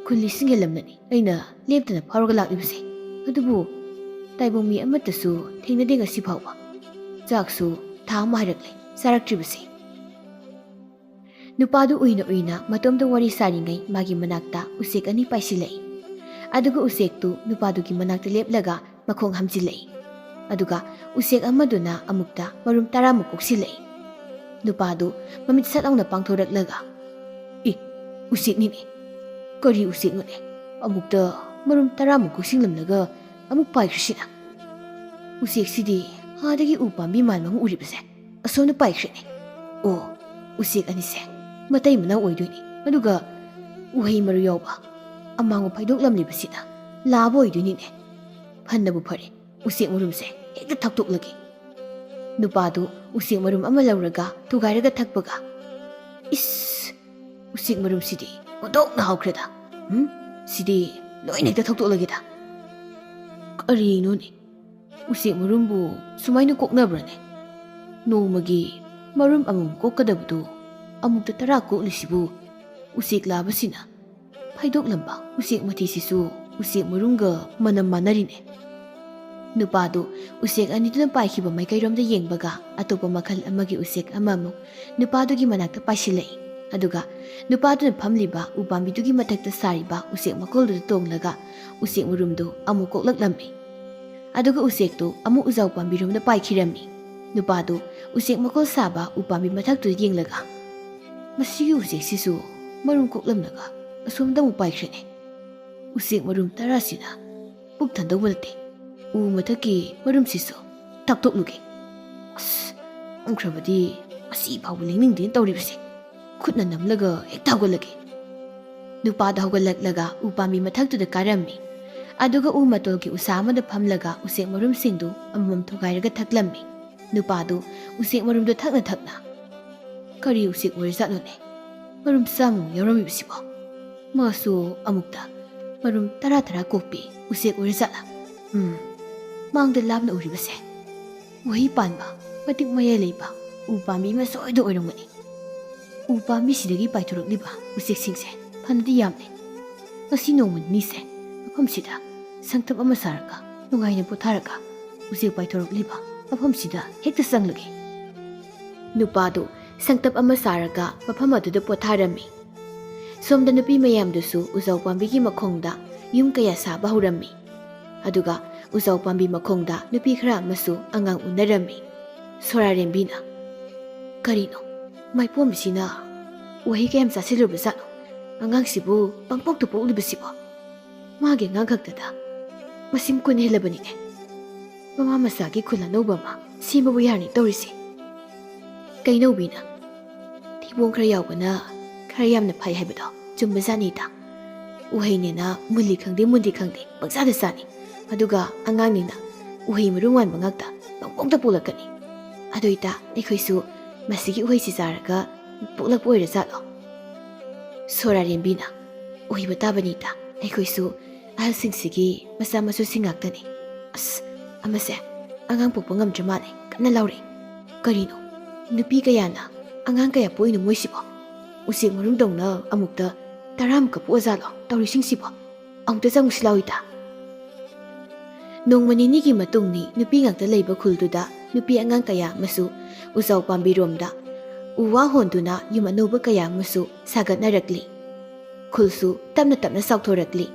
ꯈꯨꯜ 1000 ꯍꯦꯜꯂꯝꯅꯅꯤ ꯑꯩꯅ ꯂꯦꯞꯇꯅ ꯐꯥꯎꯔꯒ ꯂꯥꯛꯂꯤꯕꯁꯦ꯫ ꯑꯗꯨꯕꯨ ꯇꯥꯏꯕꯪ ꯃꯤ ꯑꯃꯠꯇꯁꯨ ꯊꯦꯡꯅꯗꯦ ꯉꯁꯤ ꯐꯥꯎꯕ꯫ ꯆꯥꯛꯁꯨ ꯊꯥ ꯑꯃ ꯍꯥꯏꯔꯛꯂꯦ ꯆꯥꯔꯛꯇ꯭ꯔꯤꯕꯁꯦ"꯫ ꯅꯨꯄꯥꯗꯨ ꯎꯏꯅ ꯎꯏꯅ ꯃꯇꯣꯝꯗ ꯋꯥꯔꯤ ꯁꯥꯔꯤꯉꯩ ꯃꯥꯒꯤ ꯃꯅꯥꯛꯇ ꯎꯆꯦꯛ 2 ꯄꯥꯏꯁꯤꯜꯂꯛꯏ꯫ ꯑꯗꯨꯒ ꯎꯆꯦꯛꯇꯨ ꯅꯨꯄꯥꯗꯨꯒꯤ ꯃꯅꯥꯛꯇ ꯂꯦꯞꯂꯒ ꯃꯈꯣꯡ ꯍꯥꯝꯖꯤꯜꯂꯛꯏ꯫ ꯑꯗꯨꯒ ꯎꯆꯦꯛ ꯑꯃꯗꯨꯅ ꯑꯃꯨꯛꯇ ꯃꯔꯨꯝ 10ꯃꯨꯛ ꯀꯣꯛꯁꯤꯜꯂꯛꯏ꯫ ꯅꯨꯄꯥꯗꯨ ꯃꯃꯤꯠ ꯁꯠ ꯂꯥꯎꯅ ꯄꯥꯡꯊꯣꯔꯛꯂꯒ "ꯎꯆꯦꯛꯅꯤꯅꯦ, ꯀꯔꯤ ꯎꯆꯦꯛꯅꯣꯅꯦ? ꯑꯃꯨꯛꯇ ꯃꯔꯨꯝ 10ꯃꯨꯛ ꯀꯣꯛꯁꯤꯜꯂꯝꯂꯒ ꯑꯃꯨꯛ ꯄꯥꯏꯈ꯭ꯔꯤꯁꯤꯅ? ꯎꯆꯦꯛꯁꯤꯗꯤ ꯑꯥꯗꯒꯤ ꯎ ꯄꯥꯝꯕꯤ ꯃꯥꯟꯕ ꯑꯃ ꯎꯔꯤꯕꯁꯦ ꯑꯁꯣꯝꯗ ꯄꯥꯏꯈ꯭ꯔꯦꯅꯦ꯫ ꯑꯣ, ꯎꯆꯦꯛ ꯑꯅꯤꯁꯦ ꯃꯇꯩ ꯃꯅꯥꯎ ꯑꯣꯏꯗꯣꯏꯅꯤ꯫ ꯑꯗꯨꯒ ꯎꯍꯩ ꯃꯔꯨ ꯌꯥꯎꯕ ꯑꯃꯥꯡꯕ ꯐꯩꯗꯣꯛꯂꯝꯂꯤꯕꯁꯤꯅ ꯂꯥꯕ ꯑꯣꯏꯗꯣꯏꯅꯤꯅꯦ꯫ ꯐꯟꯅꯕꯨ ꯐꯔꯦ, ꯎꯆꯦꯛ ꯃꯔꯨꯝꯁꯦ ꯍꯦꯛꯇ ꯊꯛꯇꯣꯛꯂꯒꯦ꯫ ꯅꯨꯄꯥꯗꯨ ꯎꯆꯦꯛ ꯃꯔꯨꯝ ꯑꯃ ꯂꯧꯔꯒ ꯊꯨꯒꯥꯏꯔꯒ ꯊꯛꯄꯒ ꯏꯁ ꯎꯆꯦꯛ ꯃꯔꯨꯝꯁꯤꯗꯤ ꯑꯣꯟꯊꯣꯛꯅ ꯍꯥꯎꯈ꯭ꯔꯦꯗ꯫ ꯁꯤꯗꯤ ꯂꯣꯏꯅ ꯍꯦꯛꯇ ꯊꯛꯇꯣꯛꯂꯒꯦꯗ꯫ ꯀꯔꯤꯅꯣꯅꯦ ꯎꯆꯦꯛ ꯃꯔꯨꯝꯕꯨ ꯁꯨꯃꯥꯏꯅ ꯀꯣꯛꯅꯕ꯭ꯔꯅꯦ? ꯅꯣꯡꯃꯒꯤ ꯃꯔꯨꯝ ꯑꯃꯃꯝ ꯀꯣꯛꯀꯗꯕꯗꯨ ꯑꯃꯨꯛꯇ 10 ꯀꯣꯛꯂꯤꯁꯤꯕꯨ ꯎꯆꯦꯛ ꯂꯥꯕꯁꯤꯅ ꯐꯩꯗꯣꯛꯂꯝꯕ ꯎꯆꯦꯛ ꯃꯊꯤꯁꯤꯁꯨ ꯎꯆꯦꯛ ꯃꯔꯨꯝꯒ ꯃꯅꯝ ꯃꯥꯟꯅꯔꯤꯅꯦ꯫ ꯅꯨꯄꯥꯗꯨ ꯎꯆꯦꯛ ꯑꯅꯤꯗꯨꯅ ꯄꯥꯏꯈꯤꯕ ꯃꯥꯏꯀꯩꯔꯣꯝꯗ ꯌꯦꯡꯕꯒ ꯑꯇꯣꯞꯄ ꯃꯈꯜ ꯑꯃꯒꯤ ꯎꯆꯦꯛ ꯑꯃꯃꯨꯛ ꯅꯨꯄꯥꯗꯨꯒꯤ ꯃꯅꯥꯛꯇ ꯄꯥꯏꯁꯤꯜꯂꯛꯏ꯫ ꯑꯗꯨꯒ ꯅꯨꯄꯥꯗꯨꯅ ꯐꯝꯂꯤꯕ ꯎꯄꯥꯝꯕꯤꯗꯨꯒꯤ ꯃꯊꯛꯇ ꯁꯥꯔꯤꯕ ꯎꯆꯦꯛ ꯃꯀꯣꯜꯗꯨꯗ ꯇꯣꯡꯂꯒ ꯎꯆꯦꯛ ꯃꯔꯨꯝꯗꯨ ꯑꯃꯨꯛ ꯀꯣꯛꯂꯛꯂꯝꯃꯤ꯫ ꯑꯗꯨꯒ ꯎꯆꯦꯛꯇꯨ ꯑꯃꯨꯛ ꯎꯖꯥꯎ ꯄꯥꯝꯕꯤꯔꯣꯝꯗ ꯄꯥꯏꯈꯤꯔꯝꯃꯤ꯫ ꯅꯨꯄꯥꯗꯨ ꯎꯆꯦꯛ ꯃꯀꯣꯜ ꯁꯥꯕ ꯎꯄꯥꯝꯕꯤ ꯃꯊꯛꯇꯨꯗ ꯌꯦꯡꯂꯒ ꯃꯁꯤꯒꯤ ꯎꯆꯦꯛꯁꯤꯁꯨ ꯃꯔꯨꯝ ꯀꯣꯛꯂꯝꯂꯒ ꯑꯁꯣꯝꯗ ꯑꯃꯨꯛ ꯄꯥꯏꯈ꯭ꯔꯦꯅꯦ꯫ ꯎꯆꯦꯛ ꯃꯔꯨꯝ 10ꯁꯤꯅ ꯄꯨꯛ ꯊꯟꯗꯧꯕ ꯅꯠꯇꯦ꯫ ꯎ ꯃꯊꯛꯀꯤ ꯃꯔꯨꯝꯁꯤꯁꯨ ꯊꯛꯇꯣꯛꯂꯨꯒꯦ꯫ ꯑꯁ ꯑꯪꯈ꯭ꯔꯕꯗꯤ ꯉꯁꯤ ꯐꯥꯎꯕ ꯂꯦꯡꯅꯤꯡꯗꯦꯅ ꯇꯧꯔꯤꯕꯁꯦ꯫ ꯈꯨꯠꯅ ꯅꯝꯂꯒ ꯍꯦꯛꯇ ꯍꯧꯒꯠꯂꯒꯦ꯫ ꯅꯨꯄꯥꯗ ꯍꯧꯒꯠꯂꯛꯂꯒ ꯎꯄꯥꯝꯕꯤ ꯃꯊꯛꯇꯨꯗ ꯀꯥꯔꯝꯃꯤ꯫ ꯑꯗꯨꯒ ꯎ ꯃꯇꯣꯜꯒꯤ ꯎꯁꯥ ꯑꯃꯗ ꯐꯝꯂꯒ ꯎꯆꯦꯛ ꯃꯔꯨꯝꯁꯤꯡꯗꯨ ꯑꯃꯃꯝ ꯊꯨꯒꯥꯏꯔꯒ ꯊꯛꯂꯝꯃꯤ꯫ ꯅꯨꯄꯥꯗꯨ ꯎꯆꯦꯛ ꯃꯔꯨꯝꯗꯨ ꯊꯛꯅ ꯊꯛꯅ ꯀꯔꯤ ꯎꯆꯦꯛ ꯑꯣꯏꯔꯖꯥꯠꯅꯣꯅꯦ ꯃꯔꯨꯝ 100ꯃꯨꯛ ꯌꯥꯎꯔꯝꯃꯤꯕꯁꯤꯕꯣ? ꯃꯥꯁꯨ ꯑꯃꯨꯛꯇ ꯃꯔꯨꯝ 10 ꯀꯣꯛꯄꯤ ꯎꯆꯦꯛ ꯑꯣꯏꯔꯖꯥꯠꯂ? ꯃꯥꯡꯗ ꯂꯥꯞꯅ ꯎꯔꯤꯕꯁꯦ ꯎꯍꯩ ꯄꯥꯟꯕ ꯃꯇꯤꯛ ꯃꯌꯥꯏ ꯂꯩꯕ ꯎ ꯄꯥꯝꯕꯤ ꯑꯃ ꯁꯣꯏꯗ ꯑꯣꯏꯔꯝꯒꯅꯤ꯫ ꯎ ꯄꯥꯝꯕꯤꯁꯤꯗꯒꯤ ꯄꯥꯏꯊꯣꯔꯛꯂꯤꯕ ꯎꯆꯦꯛꯁꯤꯡꯁꯦ ꯐꯅꯗꯤ ꯌꯥꯝꯃꯦ꯫ ꯉꯁꯤ ꯅꯣꯡꯃ ꯅꯤꯅꯤꯁꯦ ꯃꯐꯝꯁꯤꯗ ꯁꯪꯇꯞ ꯑꯃ ꯁꯥꯔꯒ ꯅꯨꯡꯉꯥꯏꯅ ꯄꯣꯊꯥꯔꯒ ꯎꯆꯦꯛ ꯄꯥꯏꯊꯣꯔꯛꯂꯤꯕ ꯃꯐꯝꯁꯤꯗ ꯍꯦꯛꯇ ꯆꯪꯂꯒꯦ꯫ ꯅꯨꯄꯥꯗꯨ ꯁꯪꯇꯞ ꯑꯃ ꯁꯥꯔꯒ ꯃꯐꯝ ꯑꯗꯨꯗ ꯄꯣꯊꯥꯔꯝꯃꯤ꯫ ꯁꯣꯝꯗ ꯅꯨꯄꯤ ꯃꯌꯥꯝꯗꯨꯁꯨ ꯎꯖꯥꯎ ꯄꯥꯝꯕꯤꯒꯤ ꯃꯈꯣꯡꯗ ꯌꯨꯝ ꯀꯌꯥ ꯁꯥꯕ ꯍꯧꯔꯝꯃꯤ꯫ ꯑꯗꯨꯒ ꯎꯖꯥꯎ ꯄꯥꯝꯕꯤ ꯃꯈꯣꯡꯗ ꯅꯨꯄꯤ ꯈꯔ ꯑꯃꯁꯨ ꯑꯉꯥꯡ ꯎꯅꯔꯝꯃꯤ꯫ ꯁꯣꯔꯥꯔꯦꯝꯕꯤꯅ ꯀꯔꯤꯅꯣ ꯃꯥꯏꯄꯣꯝꯕꯤꯁꯤꯅ ꯎꯍꯩ ꯀꯌꯥꯝ ꯆꯥꯁꯤꯜꯂꯨꯕꯖꯥꯠꯅꯣ? ꯑꯉꯥꯡꯁꯤꯕꯨ ꯄꯪꯄꯣꯛꯇ ꯄꯣꯛꯂꯤꯕꯁꯤꯕꯣ? ꯃꯥꯒꯤ ꯑꯉꯥꯡ ꯈꯛꯇꯗ ꯃꯁꯤꯡ 10 ꯍꯦꯜꯂꯕꯅꯤꯅꯦ꯫ ꯃꯃꯥ ꯃꯆꯥꯒꯤ ꯈꯨꯜ ꯑꯅꯧꯕ ꯑꯃ ꯁꯦꯝꯕꯕꯨ ꯌꯥꯔꯅꯤ ꯇꯧꯔꯤꯁꯦ꯫ ꯀꯩꯅꯧꯕꯤꯅ ꯊꯤꯕꯣꯡ ꯈꯔ ꯌꯥꯎꯕꯅ ꯈꯔ ꯌꯥꯝꯅ ꯐꯩ ꯍꯥꯏꯕꯗꯣ ꯆꯨꯝꯕꯖꯥꯠꯅꯤꯗ꯫ ꯎꯍꯩꯅꯦꯅ ꯃꯨꯜꯂꯤ ꯈꯪꯗꯦ ꯃꯨꯟꯗꯦ ꯈꯪꯗꯦ ꯄꯪꯆꯥꯗ ꯆꯥꯅꯤ꯫ ꯑꯗꯨꯒ ꯑꯉꯥꯡꯅꯤꯅ ꯎꯍꯩ ꯃꯔꯨ ꯃꯥꯟꯕ ꯉꯥꯛꯇ ꯄꯪꯄꯣꯛꯇ ꯄꯣꯛꯂꯛꯀꯅꯤ꯫ ꯑꯗꯨꯏꯇꯥ ꯑꯩꯈꯣꯏꯁꯨ ꯃꯁꯤꯒꯤ ꯎꯍꯩꯁꯤ ꯆꯥꯔꯒ ꯄꯣꯛꯂꯛꯄ ꯑꯣꯏꯔꯖꯥꯠꯂꯣ? ꯁꯣꯔꯥꯔꯦꯝꯕꯤꯅ ꯑꯣꯏꯕ ꯇꯥꯕꯅꯤꯗ ꯑꯩꯈꯣꯏꯁꯨ ꯑꯍꯜꯁꯤꯡꯁꯤꯒꯤ ꯃꯆꯥ ꯃꯁꯨꯁꯤꯡ ꯉꯥꯛꯇꯅꯤ꯫ ꯑꯁ ꯑꯃꯁꯦ ꯑꯉꯥꯡ ꯄꯣꯛꯄ ꯉꯝꯗ꯭ꯔ ꯃꯥꯜꯂꯦ ꯀꯟꯅ ꯂꯥꯎꯔꯛꯏ꯫ ꯀꯔꯤꯅꯣ ꯅꯨꯄꯤ ꯀꯌꯥꯅ ꯑꯉꯥꯡ ꯀꯌꯥ ꯄꯣꯛꯏꯅꯣ ꯃꯣꯏꯁꯤꯕꯣ? ꯎꯆꯦꯛ ꯃꯔꯨꯝꯗꯧꯅ ꯑꯃꯨꯛꯇ 10ꯃꯨꯛꯀ ꯄꯣꯛꯑꯖꯥꯠꯂꯣ ꯇꯧꯔꯤꯁꯤꯡꯁꯤꯕꯣ? ꯑꯃꯨꯛꯇ ꯆꯪꯉꯨꯁꯤ ꯂꯥꯎꯏꯗ꯫ ꯅꯣꯡꯃ ꯅꯤꯅꯤꯒꯤ ꯃꯇꯨꯡꯅꯤ ꯅꯨꯄꯤ ꯉꯥꯛꯇ ꯂꯩꯕ ꯈꯨꯜꯗꯨꯗ ꯅꯨꯄꯤ ꯑꯉꯥꯡ ꯀꯌꯥ ꯑꯃꯁꯨ ꯎꯖꯥꯎ ꯄꯥꯝꯕꯤꯔꯣꯝꯗ ꯎ ꯋꯥ ꯍꯣꯟꯗꯨꯅ ꯌꯨꯝ ꯑꯅꯧꯕ ꯀꯌꯥ ꯑꯃꯁꯨ ꯁꯥꯒꯠꯅꯔꯛꯂꯤ꯫ ꯈꯨꯜꯁꯨ ꯇꯞꯅ ꯇꯞꯅ ꯆꯥꯎꯊꯣꯔꯛꯂꯤ꯫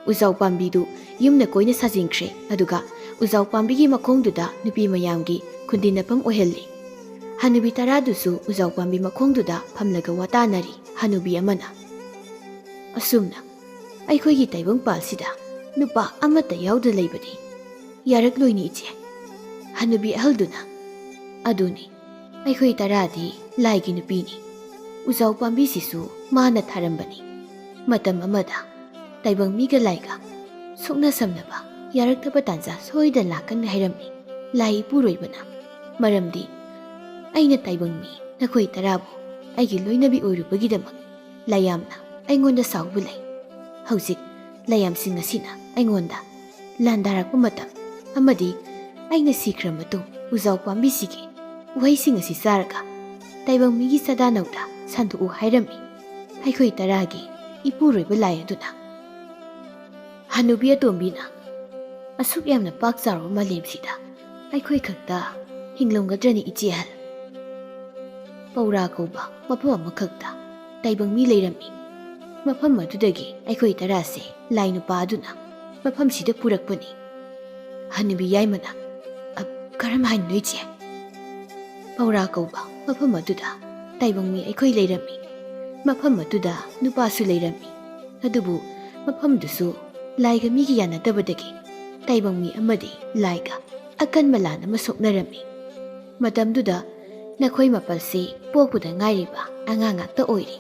ꯎꯖꯥꯎ ꯄꯥꯝꯕꯤꯗꯨ ꯌꯨꯝꯅ ꯀꯣꯏꯅ ꯁꯥꯖꯤꯟꯈ꯭ꯔꯦ꯫ ꯑꯗꯨꯒ ꯎꯖꯥꯎ ꯄꯥꯝꯕꯤꯒꯤ ꯃꯈꯣꯡꯗꯨꯗ ꯅꯨꯄꯤ ꯃꯌꯥꯝꯒꯤ ꯈꯨꯟꯗꯤꯟꯅꯐꯝ ꯑꯣꯏꯍꯜꯂꯤ꯫ ꯍꯅꯨꯕꯤ 10ꯗꯨꯁꯨ ꯎꯖꯥꯎ ꯄꯥꯝꯕꯤ ꯃꯈꯣꯡꯗꯨꯗ ꯐꯝꯂꯒ ꯋꯥꯇꯥꯅꯔꯤ꯫ ꯍꯅꯨꯕꯤ ꯑꯃꯅ ꯑꯁꯨꯝꯅ ꯑꯩꯈꯣꯏꯒꯤ ꯇꯥꯏꯕꯪꯄꯥꯜꯁꯤꯗ ꯅꯨꯄꯥ ꯑꯃꯠꯇ ꯌꯥꯎꯗ ꯂꯩꯕꯗꯤ ꯌꯥꯔꯛꯂꯣꯏꯅꯤ ꯏꯆꯦ꯫ ꯍꯅꯨꯕꯤ ꯑꯍꯜꯗꯨꯅ ꯑꯗꯨꯅꯤ ꯑꯩꯈꯣꯏ 10ꯗꯤ ꯂꯥꯏꯒꯤ ꯅꯨꯄꯤꯅꯤ꯫ ꯎꯖꯥꯎ ꯄꯥꯝꯕꯤꯁꯤꯁꯨ ꯃꯥꯅ ꯊꯥꯔꯝꯕꯅꯤ꯫ ꯃꯇꯝ ꯑꯃꯗ ꯇꯥꯏꯕꯪ ꯃꯤꯒ ꯂꯥꯏꯒ ꯁꯣꯛꯅ ꯁꯝꯅꯕ ꯌꯥꯔꯛꯇꯕ ꯇꯥꯟꯖꯥ ꯁꯣꯏꯗꯅ ꯂꯥꯛꯀꯅꯤ ꯍꯥꯏꯔꯝꯃꯤ ꯂꯥꯏ ꯏꯄꯨꯔꯣꯏꯕꯅ꯫ ꯃꯔꯝꯗꯤ ꯑꯩꯅ ꯇꯥꯏꯕꯪ ꯃꯤ ꯅꯈꯣꯏ 10ꯕꯨ ꯑꯩꯒꯤ ꯂꯣꯏꯅꯕꯤ ꯑꯣꯏꯔꯨꯕꯒꯤꯗꯃꯛ ꯂꯥꯏꯌꯥꯝꯅ ꯑꯩꯉꯣꯟꯗ ꯁꯥꯎꯕ ꯂꯩ꯫ ꯍꯧꯖꯤꯛ ꯂꯥꯏꯌꯥꯝꯁꯤꯡ ꯑꯁꯤꯅ ꯑꯩꯉꯣꯟꯗ ꯂꯥꯟꯗꯥꯔꯛꯄ ꯃꯇꯝ ꯑꯃꯗꯤ ꯑꯩꯅ ꯁꯤꯈ꯭ꯔ ꯃꯇꯨꯡ ꯎꯖꯥꯎ ꯄꯥꯝꯕꯤꯁꯤꯒꯤ ꯎꯍꯩꯁꯤꯡ ꯑꯁꯤ ꯆꯥꯔꯒ ꯇꯥꯏꯕꯪ ꯃꯤꯒꯤ ꯆꯥꯗꯥꯅꯧꯗ ꯁꯟꯗꯣꯛꯎ ꯍꯥꯏꯔꯝꯃꯤ ꯑꯩꯈꯣꯏ 10ꯒꯤ ꯏꯄꯨꯔꯣꯏꯕ ꯂꯥꯏ ꯑꯗꯨꯅ꯫ ꯍꯅꯨꯕꯤ ꯑꯇꯣꯝꯕꯤꯅ ꯑꯁꯨꯛ ꯌꯥꯝꯅ ꯄꯥꯛ ꯆꯥꯎꯔꯕ ꯃꯥꯂꯦꯝꯁꯤꯗ ꯑꯩꯈꯣꯏ ꯈꯛꯇ ꯍꯤꯡꯂꯝꯒꯗ꯭ꯔꯅꯤ ꯏꯆꯦ ꯑꯍꯜ? ꯄꯧꯔꯥ ꯀꯧꯕ ꯃꯐꯝ ꯑꯃꯈꯛꯇ ꯇꯥꯏꯕꯪ ꯃꯤ ꯂꯩꯔꯝꯃꯤ꯫ ꯃꯐꯝ ꯑꯗꯨꯗꯒꯤ ꯑꯩꯈꯣꯏ 10ꯁꯦ ꯂꯥꯏ ꯅꯨꯄꯥ ꯑꯗꯨꯅ ꯃꯐꯝꯁꯤꯗ ꯄꯨꯔꯛꯄꯅꯤ꯫ ꯍꯅꯨꯕꯤ ꯌꯥꯏꯃꯅ ꯀꯔꯝ ꯍꯥꯏꯅꯣ ꯏꯆꯦ? ꯄꯧꯔꯥ ꯀꯧꯕ ꯃꯐꯝ ꯑꯗꯨꯗ ꯇꯥꯏꯕꯪ ꯃꯤ ꯑꯩꯈꯣꯏ ꯂꯩꯔꯝꯃꯤ꯫ ꯃꯐꯝ ꯑꯗꯨꯗ ꯅꯨꯄꯥꯁꯨ ꯂꯩꯔꯝꯃꯤ꯫ ꯑꯗꯨꯕꯨ ꯃꯐꯝꯗꯨꯁꯨ ꯂꯥꯏꯒ ꯃꯤꯒ ꯌꯥꯅꯗꯕꯗꯒꯤ ꯇꯥꯏꯕꯪ ꯃꯤ ꯑꯃꯗꯤ ꯂꯥꯏꯒ ꯑꯀꯟꯕ ꯂꯥꯟ ꯑꯃ ꯁꯣꯛꯅꯔꯝꯃꯤ꯫ ꯃꯇꯝꯗꯨꯗ ꯅꯈꯣꯏ ꯃꯄꯜꯁꯤ ꯄꯣꯛꯄꯗ ꯉꯥꯏꯔꯤꯕ ꯑꯉꯥꯡ ꯉꯥꯛꯇ ꯑꯣꯏꯔꯤ꯫